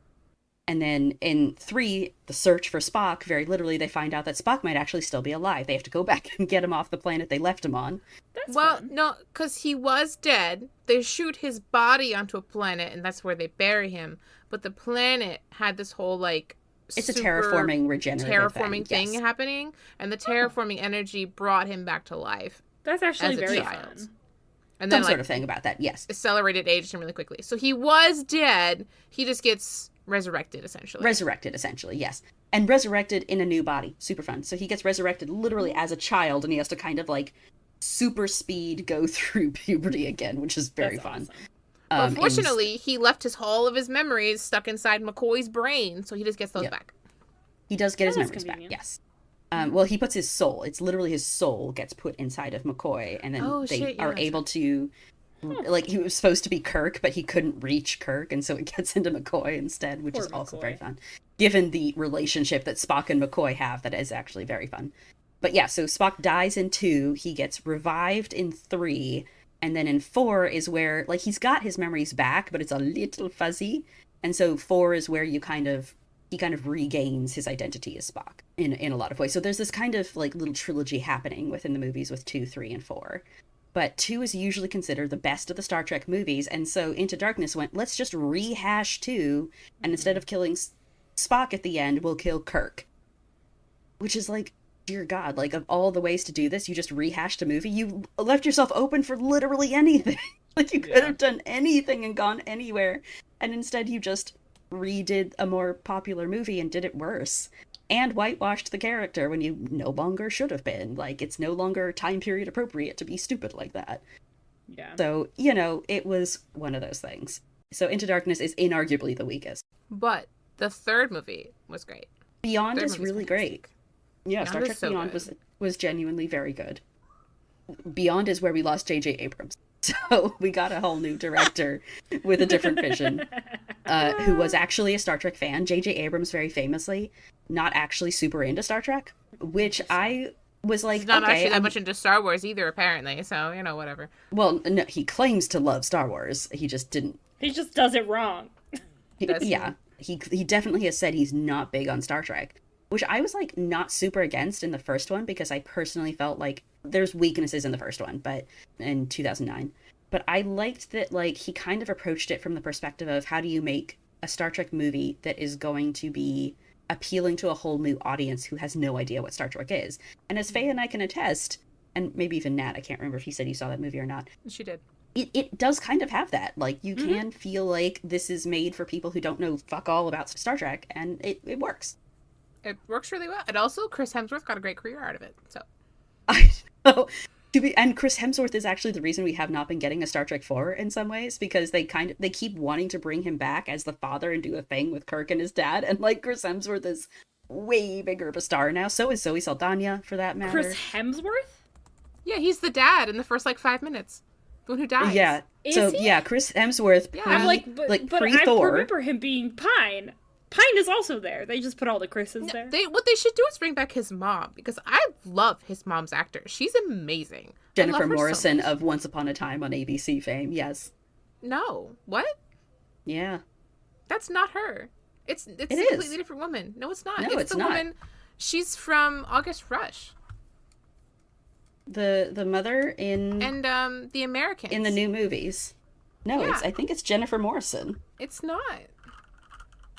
C: And then in 3, the search for Spock, very literally, they find out that Spock might actually still be alive. They have to go back and get him off the planet they left him on.
A: That's fun.
B: No, because he was dead. They shoot his body onto a planet, and that's where they bury him. But the planet had this whole, like,
C: it's a terraforming, regenerative
B: thing happening, and the terraforming energy brought him back to life.
A: That's actually very fun.
B: And
C: then, some sort of thing about that, yes.
B: Accelerated aged him really quickly. So he was dead. He just gets resurrected, essentially.
C: Yes. And resurrected in a new body. Super fun. So he gets resurrected literally as a child, and he has to kind of, like, super speed go through puberty again, which is very fun.
A: Awesome.
B: Unfortunately, he left all of his memories stuck inside McCoy's brain, so he just gets those back.
C: He does get his memories back, yes. Well, he puts his soul. It's literally his soul gets put inside of McCoy, and then are able to. Like, he was supposed to be Kirk, but he couldn't reach Kirk, and so it gets into McCoy instead, which is also very fun. Given the relationship that Spock and McCoy have, that is actually very fun. But yeah, so Spock dies in 2, he gets revived in 3, and then in 4 is where, like, he's got his memories back, but it's a little fuzzy, and so 4 is where he kind of regains his identity as Spock in a lot of ways. So there's this kind of, like, little trilogy happening within the movies with 2, 3, and 4. But 2 is usually considered the best of the Star Trek movies, and so Into Darkness went, let's just rehash 2, and instead of killing Spock at the end, we'll kill Kirk. Which is like, dear God, like, of all the ways to do this, you just rehashed a movie? You left yourself open for literally anything. Like, you could have done anything and gone anywhere, and instead you just redid a more popular movie and did it worse. And whitewashed the character when you no longer should have been. Like, it's no longer time period appropriate to be stupid like that.
A: Yeah.
C: So, you know, it was one of those things. So Into Darkness is inarguably the weakest.
B: But the third movie was great.
C: Beyond is really great. Yeah,
B: Beyond
C: Star Trek Beyond was genuinely very good. Beyond is where we lost J.J. Abrams. So we got a whole new director with a different vision, who was actually a Star Trek fan. J.J. Abrams, very famously, not actually super into Star Trek, which I was like,
B: he's not actually that much into Star Wars either, apparently, so, you know, whatever.
C: Well, no, he claims to love Star Wars. He just didn't.
A: He just does it wrong.
C: He definitely has said he's not big on Star Trek, which I was, like, not super against in the first one, because I personally felt like there's weaknesses in the first one, but in 2009. But I liked that, like, he kind of approached it from the perspective of how do you make a Star Trek movie that is going to be appealing to a whole new audience who has no idea what Star Trek is. And as Faye and I can attest, and maybe even Nat, I can't remember if he said he saw that movie or not.
B: She did.
C: It does kind of have that. Like, you can feel like this is made for people who don't know fuck all about Star Trek, and it works.
B: It works really well. And also, Chris Hemsworth got a great career out of it, so.
C: I know. And Chris Hemsworth is actually the reason we have not been getting a Star Trek 4 in some ways, because they keep wanting to bring him back as the father and do a thing with Kirk and his dad, and, like, Chris Hemsworth is way bigger of a star now. So is Zoe Saldana, for that matter.
A: Chris Hemsworth?
B: Yeah, he's the dad in the first, like, 5 minutes. The one who dies.
C: Yeah. Chris Hemsworth.
A: Yeah. I'm like, but
C: pre-Thor.
A: I remember him being Pine. Pine is also there. They just put all the Chris's there.
B: What they should do is bring back his mom, because I love his mom's actor. She's amazing.
C: Jennifer Morrison of Once Upon a Time on ABC fame, yes.
B: No. What?
C: Yeah.
B: That's not her. It's a completely different woman. No, it's not.
C: No, it's not.
B: Woman. She's from August Rush.
C: The mother in...
B: And The Americans.
C: In the new movies. No,
B: yeah.
C: I think it's Jennifer Morrison.
B: It's not.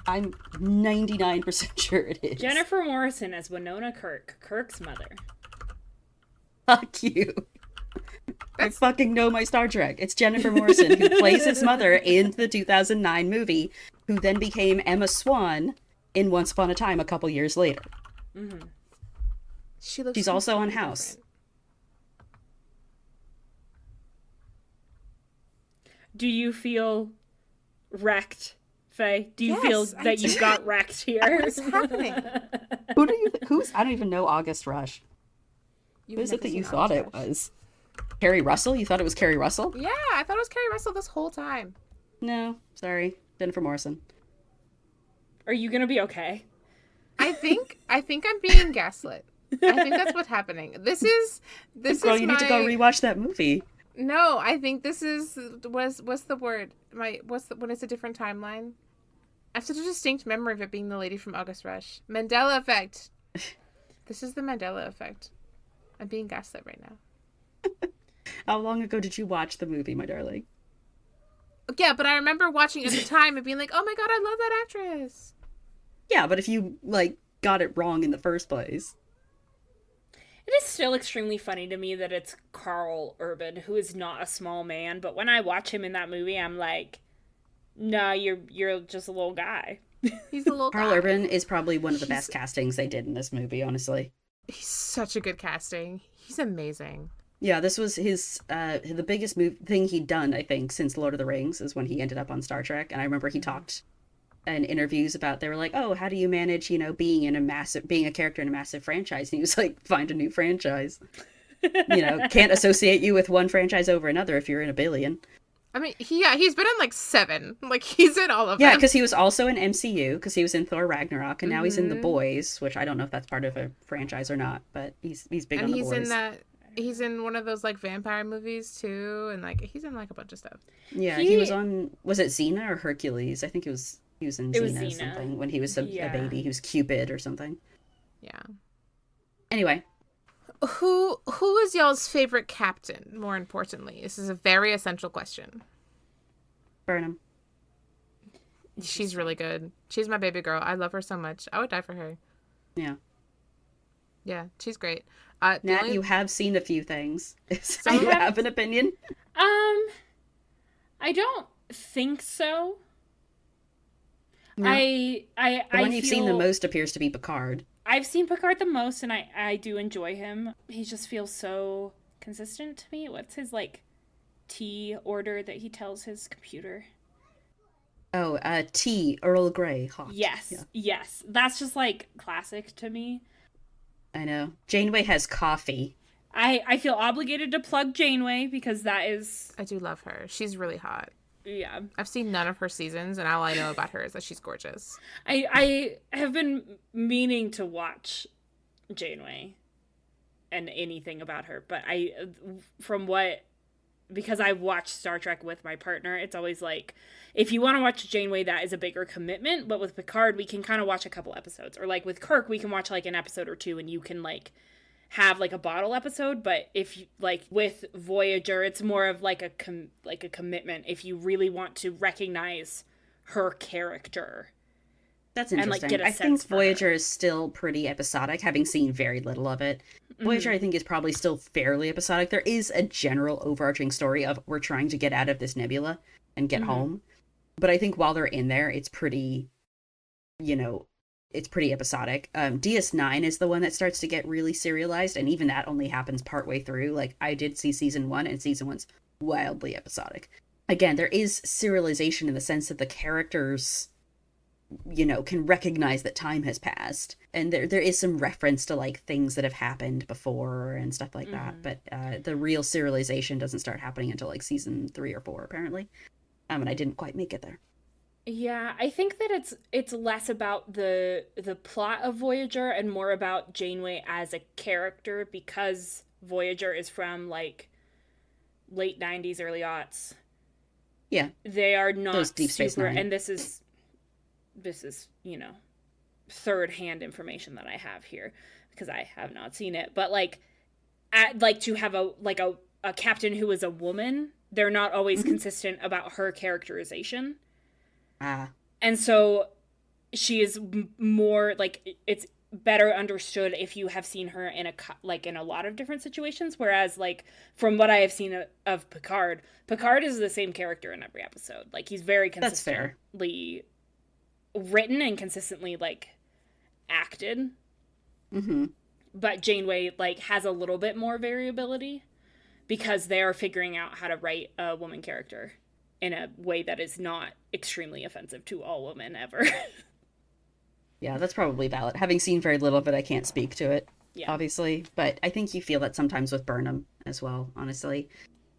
C: I'm 99% sure it is.
A: Jennifer Morrison as Winona Kirk, Kirk's mother.
C: Fuck you. I fucking know my Star Trek. It's Jennifer Morrison, who plays his mother in the 2009 movie, who then became Emma Swan in Once Upon a Time a couple years later.
A: Mm-hmm.
C: She's also on House.
B: Different.
A: Do you feel wrecked, Faye? Do you feel that you got wrecked here?
B: What's happening?
C: I don't even know August Rush. Who is it that you thought it was? Carrie Russell? You thought it was Carrie Russell?
B: Yeah, I thought it was Carrie Russell this whole time.
C: No, sorry. Jennifer Morrison.
A: Are you gonna be okay?
B: I think I'm being gaslit. I think that's what's happening. This is
C: you need to go rewatch that movie.
B: No, I think this is what's the word? When it's a different timeline? I have such a distinct memory of it being the lady from August Rush. Mandela effect. This is the Mandela effect. I'm being gaslit right now.
C: How long ago did you watch the movie, my darling?
B: Yeah, but I remember watching it at the time and being like, oh my god, I love that actress.
C: Yeah, but if you, like, got it wrong in the first place.
A: It is still extremely funny to me that it's Carl Urban, who is not a small man, but when I watch him in that movie, I'm like, no, you're just a little guy.
B: He's a little
C: Carl
B: guy.
C: Urban is probably one of the best castings they did in this movie, honestly.
B: He's such a good casting. He's amazing.
C: Yeah, this was his the biggest thing he'd done, I think, since Lord of the Rings, is when he ended up on Star Trek. And I remember he talked in interviews about, they were like, oh, how do you manage, being a character in a massive franchise? And he was like, find a new franchise. Can't associate you with one franchise over another if you're in a billion.
B: I mean, he's been in like 7. Like, he's in all of them.
C: Yeah, because he was also in MCU, because he was in Thor Ragnarok, and now he's in The Boys, which I don't know if that's part of a franchise or not, but he's big on The Boys. And
B: he's in one of those like vampire movies too, and like he's in like a bunch of stuff.
C: Yeah, he was on, was it Xena or Hercules? I think he was in Xena or something when he was a baby. He was Cupid or something.
B: Yeah.
C: Anyway.
B: Who is y'all's favorite captain, more importantly? This is a very essential question.
C: Burnham.
B: She's really good. She's my baby girl. I love her so much. I would die for her.
C: Yeah.
B: Yeah, she's great.
C: Nat, you have seen a few things. So you have an opinion?
A: I don't think so.
C: No. The one you've seen the most appears to be Picard.
A: I've seen Picard the most, and I do enjoy him. He just feels so consistent to me. What's his, like, tea order that he tells his computer?
C: Oh, tea, Earl Grey, hot.
A: Yes. That's just, like, classic to me.
C: I know. Janeway has coffee.
A: I feel obligated to plug Janeway, because that is...
B: I do love her. She's really hot.
A: Yeah.
B: I've seen none of her seasons, and all I know about her is that she's gorgeous.
A: I have been meaning to watch Janeway and anything about her, but because I watch Star Trek with my partner, it's always like, if you want to watch Janeway, that is a bigger commitment, but with Picard, we can kind of watch a couple episodes. Or like with Kirk, we can watch like an episode or two, and you can like have like a bottle episode. But if you, like with Voyager, it's more of like a commitment if you really want to recognize her character.
C: That's interesting. And, like, get a sense think Voyager is still pretty episodic, having seen very little of it. Voyager, I think, is probably still fairly episodic. There is a general overarching story of we're trying to get out of this nebula and get home. But I think while they're in there, it's pretty, it's pretty episodic. DS9 is the one that starts to get really serialized, and even that only happens partway through. Like, I did see season 1, and season 1's wildly episodic. Again, there is serialization in the sense that the characters, can recognize that time has passed. And there is some reference to, like, things that have happened before and stuff like that. But the real serialization doesn't start happening until, like, season 3 or 4, apparently. And I didn't quite make it there.
A: Yeah, I think that it's less about the plot of Voyager and more about Janeway as a character, because Voyager is from, like, late 90s, early aughts.
C: Yeah.
A: They are not
C: those Deep Space
A: super,
C: Nine.
A: and this is, third-hand information that I have here, because I have not seen it. But, like, to have a captain who is a woman, they're not always consistent about her characterization. And so she is more, like, it's better understood if you have seen her in a lot of different situations, whereas, like, from what I have seen of Picard is the same character in every episode. Like, he's very consistently written and consistently, like, acted. But Janeway, like, has a little bit more variability because they are figuring out how to write a woman character in a way that is not extremely offensive to all women ever.
C: Yeah, that's probably valid. Having seen very little of it, I can't speak to it, obviously. But I think you feel that sometimes with Burnham as well, honestly.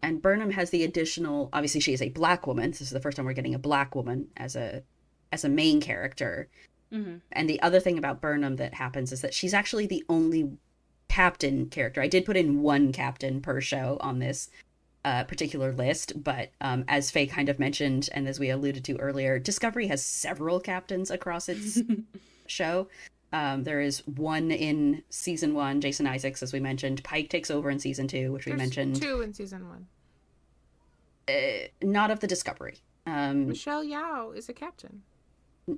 C: And Burnham has the additional, obviously she is a black woman. This is the first time we're getting a black woman as a main character. And the other thing about Burnham that happens is that she's actually the only captain character. I did put in one captain per show on this particular list, but as Faye kind of mentioned, and as we alluded to earlier, Discovery has several captains across its show. There is one in season 1, Jason Isaacs, as we mentioned. Pike takes over in season 2, which we mentioned.
B: 2 in season 1.
C: Not of the Discovery.
B: Michelle Yao is a captain.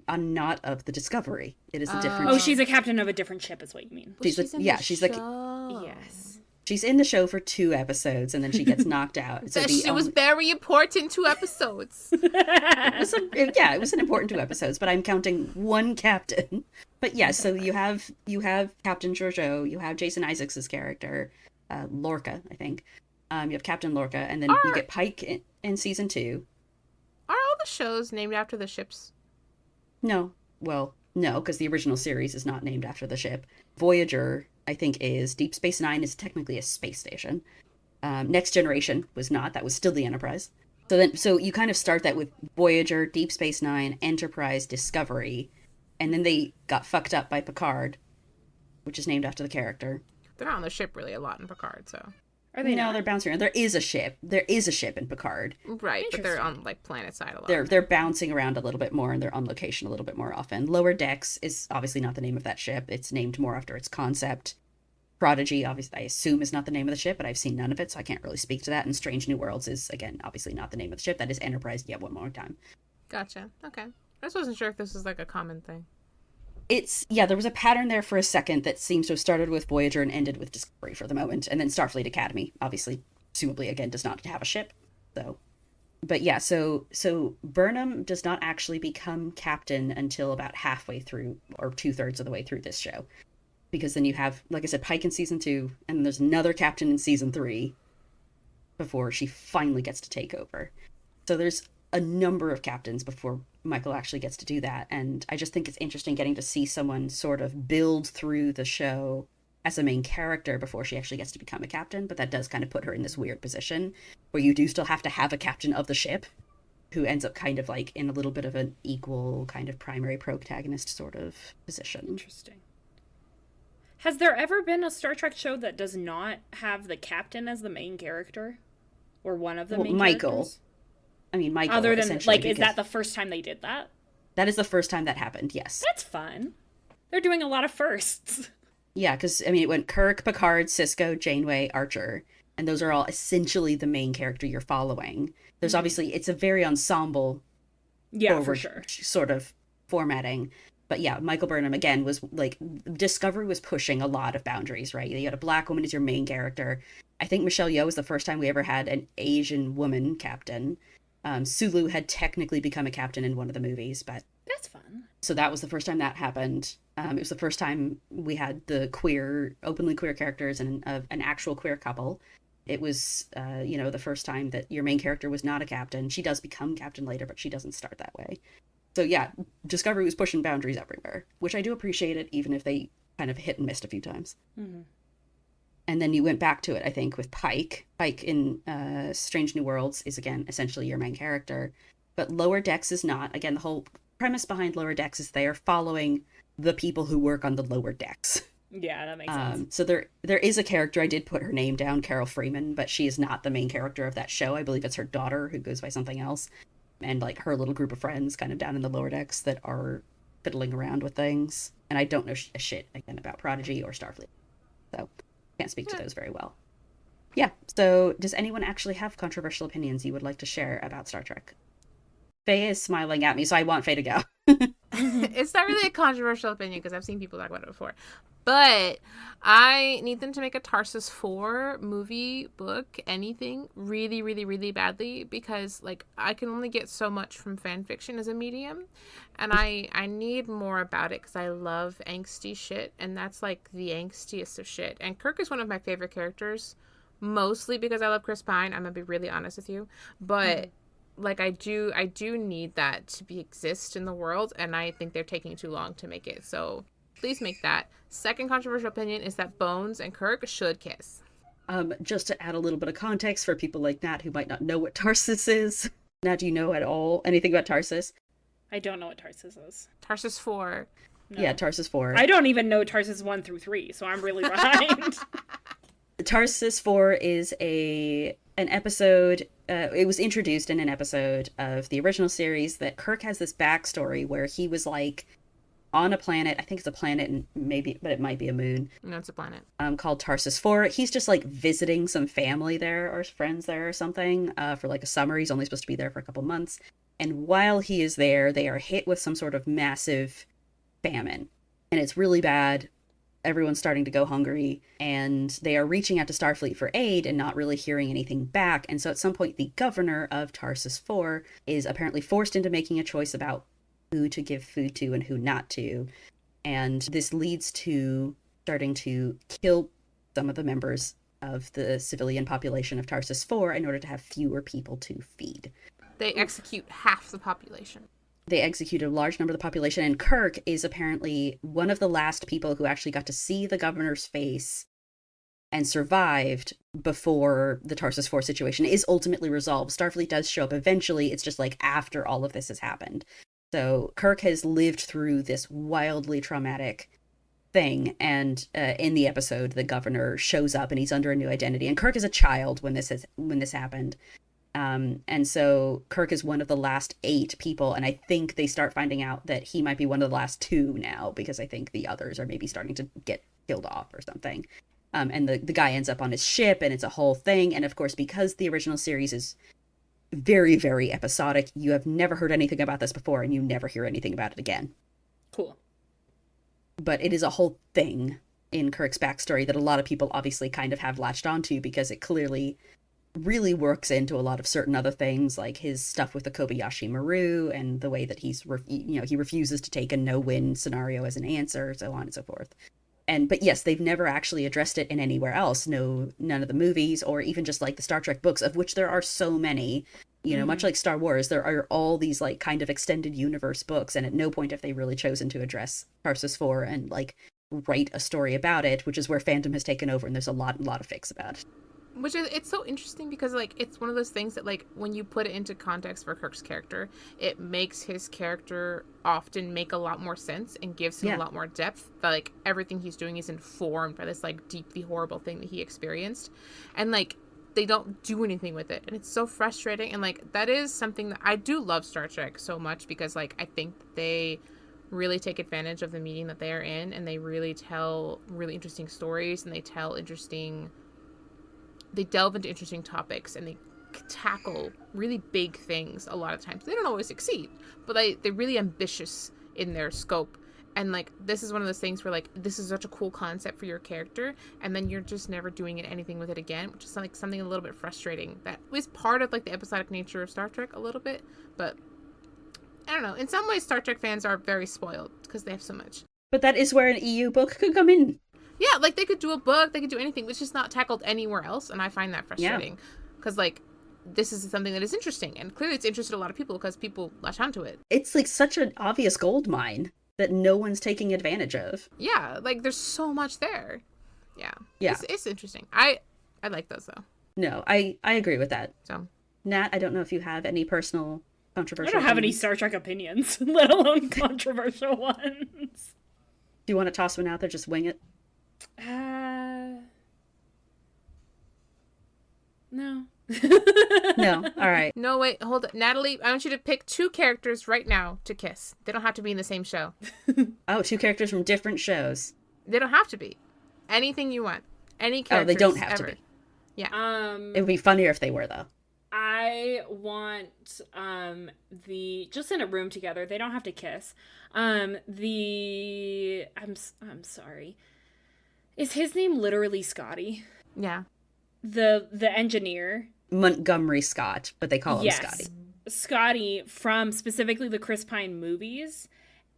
C: Not of the Discovery. It is a different.
A: Oh, she's a captain of a different ship, is what you mean.
C: She's
A: Yes.
C: She's in the show for 2 episodes, and then she gets knocked out. So
B: she was very important 2 episodes.
C: It was an important 2 episodes, but I'm counting one captain. But yeah, so you have Captain Georgiou, you have Jason Isaacs' character, Lorca, I think. You have Captain Lorca, and then you get Pike in season 2.
B: Are all the shows named after the ships?
C: No. Well, no, because the original series is not named after the ship. Voyager, I think, is Deep Space Nine is technically a space station. Next Generation was not. That was still the Enterprise. So you kind of start that with Voyager, Deep Space Nine, Enterprise, Discovery, and then they got fucked up by Picard, which is named after the character.
B: They're not on the ship really a lot in Picard, so.
A: Are they not?
C: They're bouncing around. There is a ship. There is a ship in Picard.
B: Right, but they're on like planet side a lot.
C: They're bouncing around a little bit more, and they're on location a little bit more often. Lower Decks is obviously not the name of that ship. It's named more after its concept. Prodigy, obviously, I assume is not the name of the ship, but I've seen none of it, so I can't really speak to that. And Strange New Worlds is, again, obviously not the name of the ship. That is Enterprise, yet one more time.
B: Gotcha. Okay. I just wasn't sure if this was like a common thing.
C: There was a pattern there for a second that seems to have started with Voyager and ended with Discovery for the moment. And then Starfleet Academy, obviously, presumably, again, does not have a ship. But yeah, so Burnham does not actually become captain until about halfway through, or 2/3 of the way through this show. Because then you have, like I said, Pike in season 2, and then there's another captain in season 3 before she finally gets to take over. So there's a number of captains before Michael actually gets to do that. And I just think it's interesting getting to see someone sort of build through the show as a main character before she actually gets to become a captain. But that does kind of put her in this weird position where you do still have to have a captain of the ship who ends up kind of like in a little bit of an equal kind of primary protagonist sort of position.
A: Interesting. Has there ever been a Star Trek show that does not have the captain as the main character? Or one of the main characters?
C: Michael.
A: Other than, like, is that the first time they did that?
C: That is the first time that happened, yes.
A: That's fun. They're doing a lot of firsts.
C: Yeah, because, it went Kirk, Picard, Sisko, Janeway, Archer. And those are all essentially the main character you're following. There's obviously, it's a very ensemble
A: for sure.
C: Sort of formatting. But yeah, Michael Burnham, again, was like, Discovery was pushing a lot of boundaries, right? You had a black woman as your main character. I think Michelle Yeoh was the first time we ever had an Asian woman captain. Sulu had technically become a captain in one of the movies, but...
A: That's fun.
C: So that was the first time that happened. It was the first time we had the openly queer characters and an actual queer couple. It was, the first time that your main character was not a captain. She does become captain later, but she doesn't start that way. So yeah, Discovery was pushing boundaries everywhere, which I do appreciate it, even if they kind of hit and missed a few times. Mm-hmm. And then you went back to it, I think, with Pike. Pike in Strange New Worlds is, again, essentially your main character. But Lower Decks is not. Again, the whole premise behind Lower Decks is they are following the people who work on the lower decks.
A: Yeah, that makes sense.
C: So there is a character, I did put her name down, Carol Freeman, but she is not the main character of that show. I believe it's her daughter who goes by something else. And, like, her little group of friends kind of down in the lower decks that are fiddling around with things. And I don't know a shit, again, about Prodigy or Starfleet. So, can't speak to those very well. Yeah, so does anyone actually have controversial opinions you would like to share about Star Trek? Faye is smiling at me, so I want Faye to go.
B: It's not really a controversial opinion because I've seen people talk about it before. But I need them to make a Tarsus 4 movie, book, anything really, really, really badly because, like, I can only get so much from fan fiction as a medium. And I need more about it because I love angsty shit. And that's, like, the angstiest of shit. And Kirk is one of my favorite characters, mostly because I love Chris Pine. I'm going to be really honest with you. But... like, I do need that to exist in the world, and I think they're taking too long to make it. So please make that. Second controversial opinion is that Bones and Kirk should kiss.
C: Just to add a little bit of context for people like Nat who might not know what Tarsus is. Nat, do you know at all anything about Tarsus?
A: I don't know what Tarsus is.
B: Tarsus 4.
C: No. Yeah, Tarsus 4.
A: I don't even know Tarsus 1 through 3, so I'm really behind.
C: Tarsus 4 is an episode, it was introduced in an episode of the original series that Kirk has this backstory where he was, like, on a planet, I think it's a planet, and maybe, but it might be a moon.
B: No, it's a planet.
C: Called Tarsus 4. He's just, like, visiting some family there, or friends there or something, for, like, a summer. He's only supposed to be there for a couple months. And while he is there, they are hit with some sort of massive famine. And it's really bad. Everyone's starting to go hungry, and they are reaching out to Starfleet for aid and not really hearing anything back. And so at some point, the governor of Tarsus 4 is apparently forced into making a choice about who to give food to and who not to. And this leads to starting to kill some of the members of the civilian population of Tarsus 4 in order to have fewer people to feed.
B: They execute half the population.
C: they executed a large number of the population, and Kirk is apparently one of the last people who actually got to see the governor's face and survived before the Tarsus 4 situation is ultimately resolved. Starfleet does show up eventually. It's just like after all of this has happened. So Kirk has lived through this wildly traumatic thing, and in the episode, the governor shows up and he's under a new identity. And Kirk is a child when this happened. And so Kirk is one of the last 8 people, and I think they start finding out that he might be one of the last 2 now, because I think the others are maybe starting to get killed off or something. And the guy ends up on his ship, and it's a whole thing. And of course, because the original series is very, very episodic, you have never heard anything about this before, and you never hear anything about it again.
A: Cool.
C: But it is a whole thing in Kirk's backstory that a lot of people obviously kind of have latched onto, because it clearly really works into a lot of certain other things, like his stuff with the Kobayashi Maru and the way that he refuses to take a no-win scenario as an answer, so on and so forth. But yes, they've never actually addressed it in anywhere else. None of the movies, or even just like the Star Trek books, of which there are so many. Much like Star Wars, there are all these like kind of extended universe books, and at no point have they really chosen to address Tarsus 4 and like write a story about it, which is where fandom has taken over, and there's a lot of fics about it.
B: Which is, it's so interesting because, like, it's one of those things that, like, when you put it into context for Kirk's character, it makes his character often make a lot more sense and gives him a lot more depth. That, like, everything he's doing is informed by this, like, deeply horrible thing that he experienced. And, like, they don't do anything with it. And it's so frustrating. And, like, that is something that I do love Star Trek so much, because, like, I think they really take advantage of the medium that they are in, and they really tell really interesting stories, and they delve into interesting topics, and they tackle really big things a lot of times. They don't always succeed, but they're really ambitious in their scope. And, like, this is one of those things where, like, this is such a cool concept for your character, and then you're just never doing anything with it again, which is, like, something a little bit frustrating. That was part of, like, the episodic nature of Star Trek a little bit, but I don't know. In some ways, Star Trek fans are very spoiled because they have so much.
C: But that is where an EU book could come in.
B: Yeah, like, they could do a book, they could do anything, it's just not tackled anywhere else, and I find that frustrating. Because, like, this is something that is interesting, and clearly it's interested a lot of people because people latch onto it.
C: It's, like, such an obvious gold mine that no one's taking advantage of.
B: Yeah, like, there's so much there. Yeah. It's interesting. I like those, though.
C: No, I agree with that.
B: So,
C: Nat, I don't know if you have any personal controversial
A: I don't have any Star Trek opinions, let alone controversial ones.
C: Do you want to toss one out there? Just wing it?
A: No.
C: No. All right.
B: No, wait, hold on. Natalie, I want you to pick 2 characters right now to kiss. They don't have to be in the same show.
C: Oh, 2 characters from different shows.
B: They don't have to be. Anything you want. Any characters.
C: Oh, they don't have
B: ever.
C: to be.
B: Yeah.
C: It would be funnier if they were, though.
A: I want just in a room together. They don't have to kiss. I'm sorry. Is his name literally Scotty?
B: Yeah.
A: The engineer.
C: Montgomery Scott, but they call him Scotty.
A: Scotty from specifically the Chris Pine movies.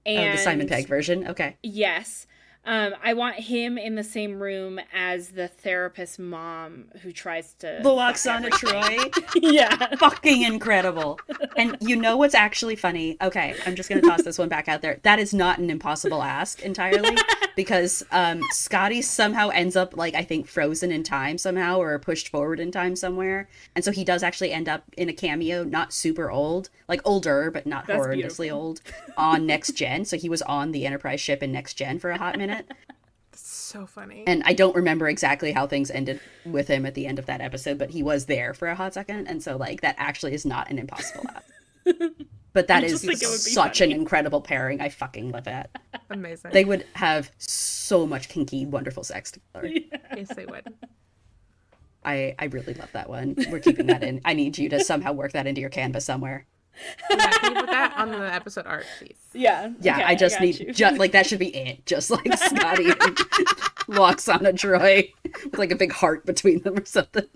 A: And
C: the Simon Pegg version? Okay.
A: Yes. I want him in the same room as the therapist mom who tries to...
C: The Loxana Troy?
A: Yeah.
C: Fucking incredible. And you know what's actually funny? Okay, I'm just going to toss this one back out there. That is not an impossible ask entirely, because Scotty somehow ends up, like, I think frozen in time somehow, or pushed forward in time somewhere. And so he does actually end up in a cameo, not super old, like older, but not horrendously old, on Next Gen. So he was on the Enterprise ship in Next Gen for a hot minute.
B: That's so funny.
C: And I don't remember exactly how things ended with him at the end of that episode, but he was there for a hot second. And so, like, that actually is not an impossible ask. But that is such an incredible pairing. I fucking love it.
B: Amazing.
C: They would have so much kinky, wonderful sex together.
A: Yeah.
B: Yes, they would.
C: I really love that one. We're keeping that in. I need you to somehow work that into your canvas somewhere.
B: Yeah, can you put that on the episode art, please?
A: Yeah.
C: Yeah,
A: okay,
C: I just need, like, that should be it. Just like Scotty walks on a Troy with, like, a big heart between them or something.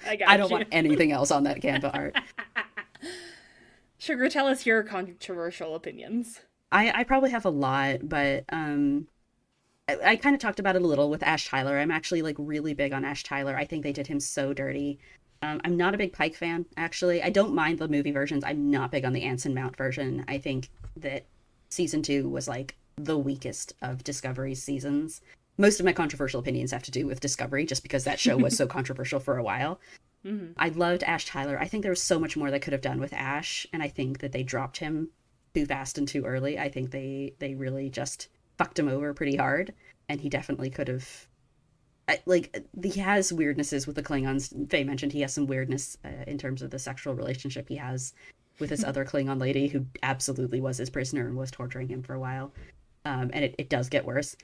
C: I don't want anything else on that Canva art.
A: Sugar, tell us your controversial opinions.
C: I probably have a lot, but I kind of talked about it a little with Ash Tyler. I'm actually, like, really big on Ash Tyler. I think they did him so dirty. I'm not a big Pike fan, actually. I don't mind the movie versions. I'm not big on the Anson Mount version. I think that season 2 was like the weakest of Discovery's seasons. Most of my controversial opinions have to do with Discovery, just because that show was so controversial for a while. Mm-hmm. I loved Ash Tyler. I think there was so much more they could have done with Ash, and I think that they dropped him too fast and too early. I think they really just fucked him over pretty hard, and he definitely could have... Like, he has weirdnesses with the Klingons. Faye mentioned he has some weirdness in terms of the sexual relationship he has with this other Klingon lady who absolutely was his prisoner and was torturing him for a while. And it does get worse.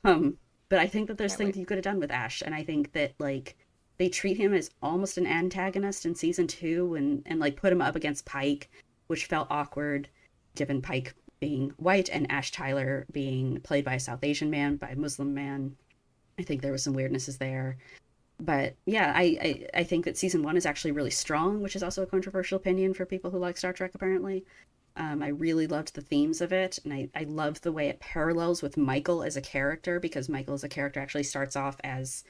C: But I think that there's things you could have done with Ash, and I think that, like, they treat him as almost an antagonist in season 2 and like put him up against Pike, which felt awkward given Pike being white and Ash Tyler being played by a South Asian man, by a Muslim man. I think there was some weirdnesses there. But yeah, I think that season 1 is actually really strong, which is also a controversial opinion for people who like Star Trek, apparently. I really loved the themes of it, and I loved the way it parallels with Michael as a character, because Michael as a character actually starts off as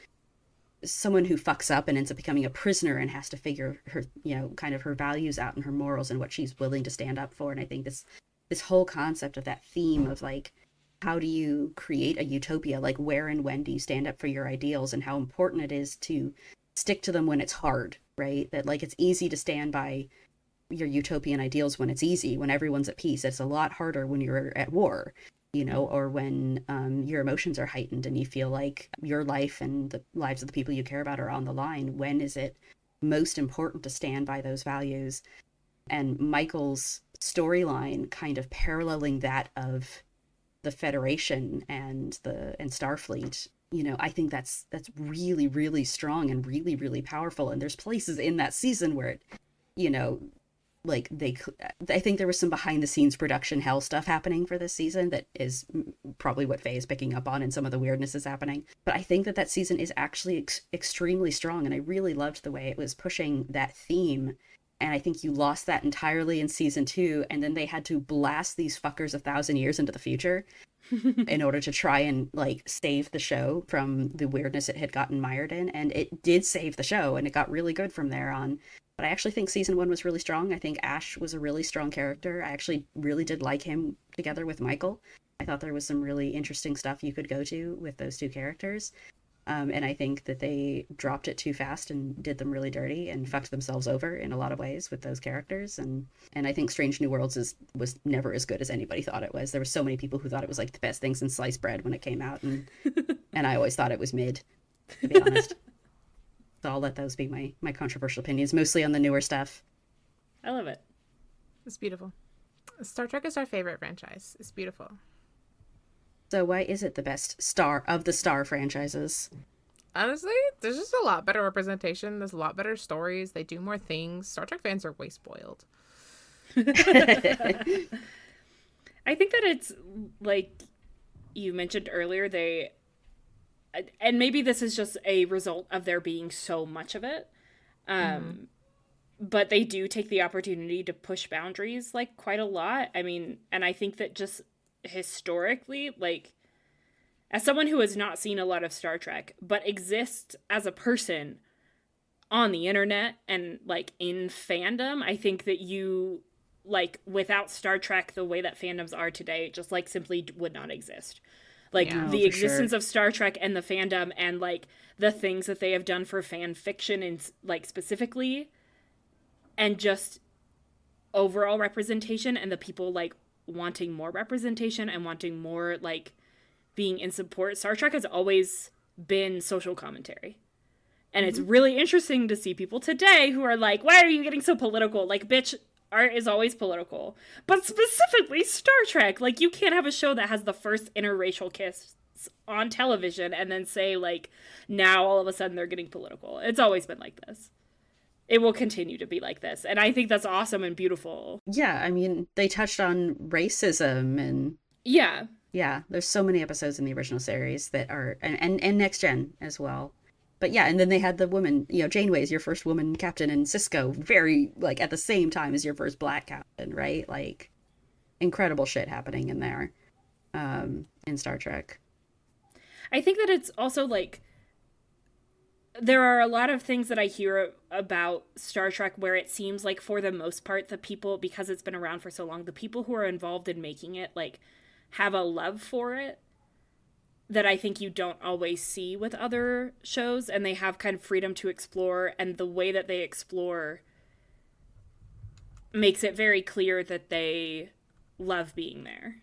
C: someone who fucks up and ends up becoming a prisoner and has to figure her, kind of her values out and her morals and what she's willing to stand up for. And I think this whole concept of that theme of, like, how do you create a utopia? Like, where and when do you stand up for your ideals, and how important it is to stick to them when it's hard, right? That, like, it's easy to stand by your utopian ideals when it's easy, when everyone's at peace. It's a lot harder when you're at war, or when your emotions are heightened and you feel like your life and the lives of the people you care about are on the line. When is it most important to stand by those values? And Michael's storyline kind of paralleling that of the Federation and Starfleet, I think that's really, really strong and really, really powerful. And there's places in that season where it, like, I think there was some behind the scenes production hell stuff happening for this season that is probably what Faye is picking up on, and some of the weirdness is happening. But I think that season is actually extremely strong, and I really loved the way it was pushing that theme. And I think you lost that entirely in season 2, and then they had to blast these fuckers 1,000 years into the future in order to try and, like, save the show from the weirdness it had gotten mired in. And it did save the show, and it got really good from there on. But I actually think season 1 was really strong. I think Ash was a really strong character. I actually really did like him together with Michael. I thought there was some really interesting stuff you could go to with those two characters. And I think that they dropped it too fast and did them really dirty and fucked themselves over in a lot of ways with those characters. And I think Strange New Worlds was never as good as anybody thought it was. There were so many people who thought it was like the best thing since sliced bread when it came out. And I always thought it was mid, to be honest. So I'll let those be my controversial opinions, mostly on the newer stuff.
A: I love it.
B: It's beautiful. Star Trek is our favorite franchise. It's beautiful.
C: So why is it the best star of the Star franchises?
B: Honestly, there's just a lot better representation. There's a lot better stories. They do more things. Star Trek fans are way spoiled.
A: I think that it's, like you mentioned earlier, and maybe this is just a result of there being so much of it, but they do take the opportunity to push boundaries, like, quite a lot. I mean, and I think that just historically, like, as someone who has not seen a lot of Star Trek but exists as a person on the internet and, like, in fandom, I think that you, like, without Star Trek the way that fandoms are today, it just, like, simply would not exist. Like, the existence of Star Trek and the fandom and, like, the things that they have done for fan fiction and, like, specifically, and just overall representation and the people, like, wanting more representation and wanting more, like, being in support. Star Trek has always been social commentary. And it's really interesting to see people today who are like, why are you getting so political? Like, bitch, art is always political. But specifically Star Trek. Like, you can't have a show that has the first interracial kiss on television and then say, like, now all of a sudden they're getting political. It's always been like this. It will continue to be like this. And I think that's awesome and beautiful.
C: Yeah, I mean, they touched on racism and...
A: Yeah.
C: Yeah, there's so many episodes in the original series that are... And Next Gen as well. But yeah, and then they had the woman, Janeway is your first woman captain, and Cisco very, like, at the same time as your first black captain, right? Like, incredible shit happening in there, in Star Trek.
A: I think that it's also, like, there are a lot of things that I hear about Star Trek where it seems like, for the most part, the people, because it's been around for so long, the people who are involved in making it, like, have a love for it that I think you don't always see with other shows, and they have kind of freedom to explore, and the way that they explore makes it very clear that they love being there.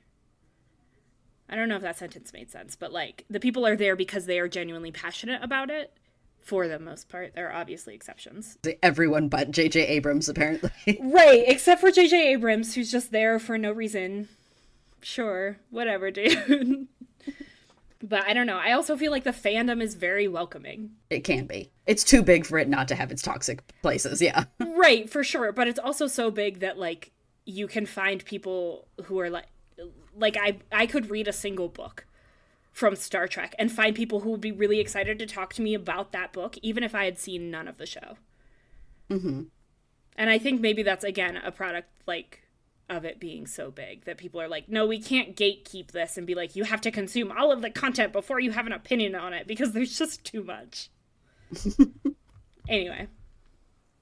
A: I don't know if that sentence made sense, but, like, the people are there because they are genuinely passionate about it. For the most part. There are obviously exceptions.
C: Everyone but J.J. Abrams, apparently.
A: Right, except for J.J. Abrams, who's just there for no reason. Sure, whatever, dude. But I don't know. I also feel like the fandom is very welcoming.
C: It can be. It's too big for it not to have its toxic places, yeah.
A: Right, for sure. But it's also so big that, like, you can find people who are like I could read a single book from Star Trek and find people who would be really excited to talk to me about that book, even if I had seen none of the show.
C: Mm-hmm.
A: And I think maybe that's, again, a product, like, of it being so big that people are like, no, we can't gatekeep this and be like, you have to consume all of the content before you have an opinion on it, because there's just too much. Anyway,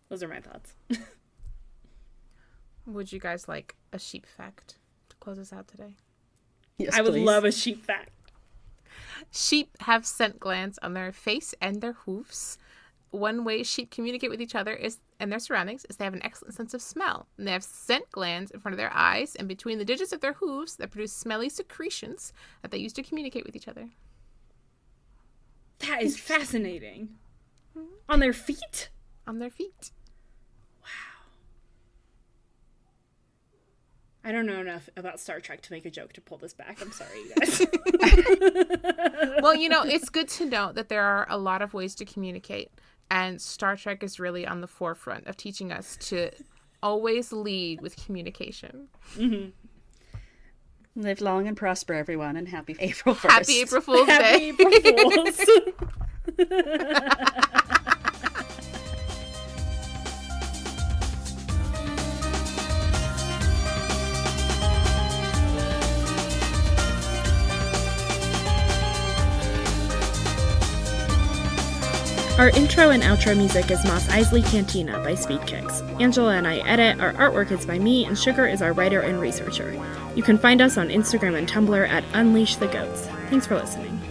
A: those are my thoughts.
B: Would you guys like a sheep fact to close us out today?
C: Yes,
A: I would
C: please.
A: love a sheep fact.
B: Sheep have scent glands on their face and their hoofs. One way sheep communicate with each other and their surroundings is they have an excellent sense of smell. And they have scent glands in front of their eyes and between the digits of their hooves that produce smelly secretions that they use to communicate with each other.
A: That is fascinating. Mm-hmm. On their feet?
B: On their feet.
A: I don't know enough about Star Trek to make a joke to pull this back. I'm sorry, you guys.
B: Well, it's good to know that there are a lot of ways to communicate. And Star Trek is really on the forefront of teaching us to always lead with communication.
A: Mm-hmm.
C: Live long and prosper, everyone, and happy April 1st.
B: Happy April Fool's Day.
A: Happy April Fools. Our intro and outro music is Mos Eisley Cantina by Speedkicks. Angela and I edit, our artwork is by me, and Sugar is our writer and researcher. You can find us on Instagram and Tumblr at Unleash the Goats. Thanks for listening.